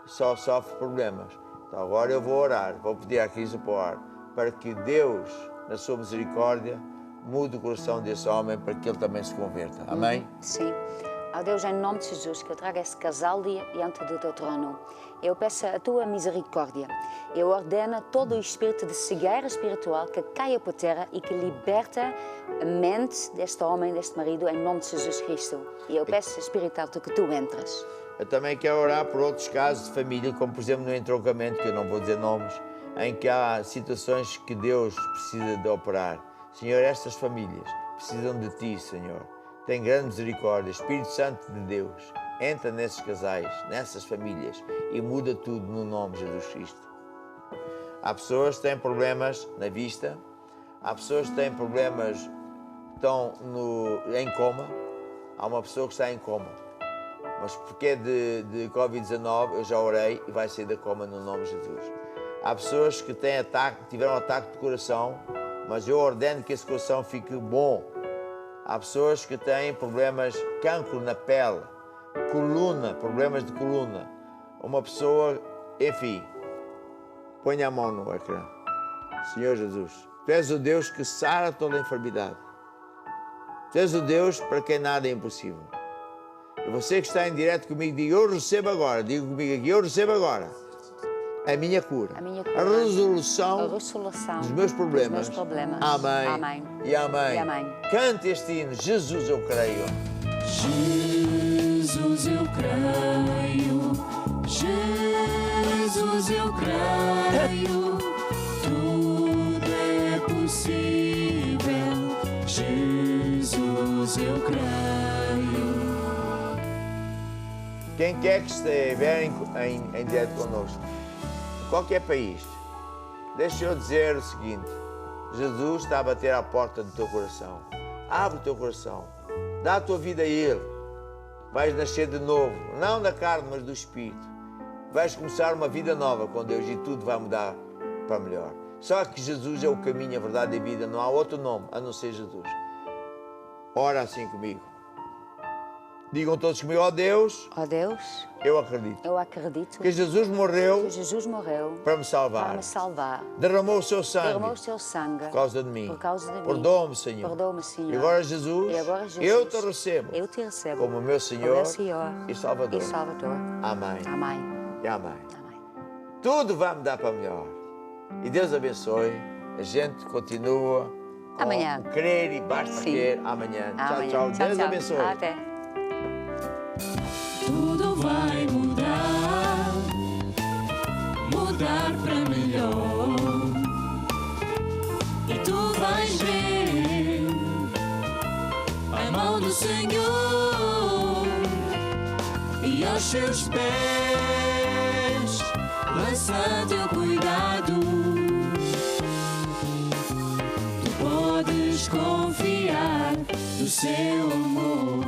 só sofre problemas. Então agora eu vou orar, vou pedir à Cristo para orar, para que Deus, na sua misericórdia, mude o coração desse homem para que ele também se converta. Amém? Sim. Ó Deus, em nome de Jesus, que eu traga esse casal diante do teu trono. Eu peço a tua misericórdia. Eu ordeno todo o espírito de cegueira espiritual que caia por terra e que liberta a mente deste homem, deste marido, em nome de Jesus Cristo. E eu peço, Espírito Santo, que tu entres. Eu também quero orar por outros casos de família, como por exemplo no entroncamento, que eu não vou dizer nomes, em que há situações que Deus precisa de operar. Senhor, estas famílias precisam de Ti, Senhor. Tem grande misericórdia. Espírito Santo de Deus, entra nesses casais, nessas famílias e muda tudo no nome de Jesus Cristo. Há pessoas que têm problemas na vista, há pessoas que têm problemas, estão em coma. Há uma pessoa que está em coma, mas porque é de Covid-19, eu já orei e vai sair da coma no nome de Jesus. Há pessoas que tiveram ataque de coração, mas eu ordeno que esse coração fique bom. Há pessoas que têm problemas, cancro na pele, coluna, problemas de coluna. Uma pessoa, enfim, ponha a mão no ecrã. Senhor Jesus, Tu és o Deus que sara toda a enfermidade. Tu és o Deus para quem nada é impossível. E você que está em direto comigo, diga, eu recebo agora. Diga comigo aqui, eu recebo agora a minha cura. A resolução dos meus problemas. Amém. Amém. E amém. E amém. Cante este hino, Jesus eu creio. Jesus, eu creio. Jesus, eu creio. Tudo é possível. Jesus, eu creio. Quem quer que estiver em direto connosco, em qualquer país, deixa eu dizer o seguinte: Jesus está a bater à porta do teu coração. Abre o teu coração, dá a tua vida a Ele. Vais nascer de novo, não da carne, mas do Espírito. Vais começar uma vida nova com Deus e tudo vai mudar para melhor. Só que Jesus é o caminho, a verdade e a vida. Não há outro nome a não ser Jesus. Ora assim comigo. Digam todos comigo, ó Deus, eu acredito que Jesus morreu para me salvar. Derramou o seu sangue por causa de mim. Perdoa-me, Senhor. E agora, Jesus, eu te recebo como meu Senhor e Salvador. Amém. E amém. Tudo vai mudar para melhor. E Deus abençoe. A gente continua amanhã. Crer e basta crer amanhã. Tchau. Deus abençoe. Até. Tudo vai mudar para melhor. E tu vais ver a mão do Senhor e aos seus pés lança teu cuidado. Tu podes confiar no seu amor.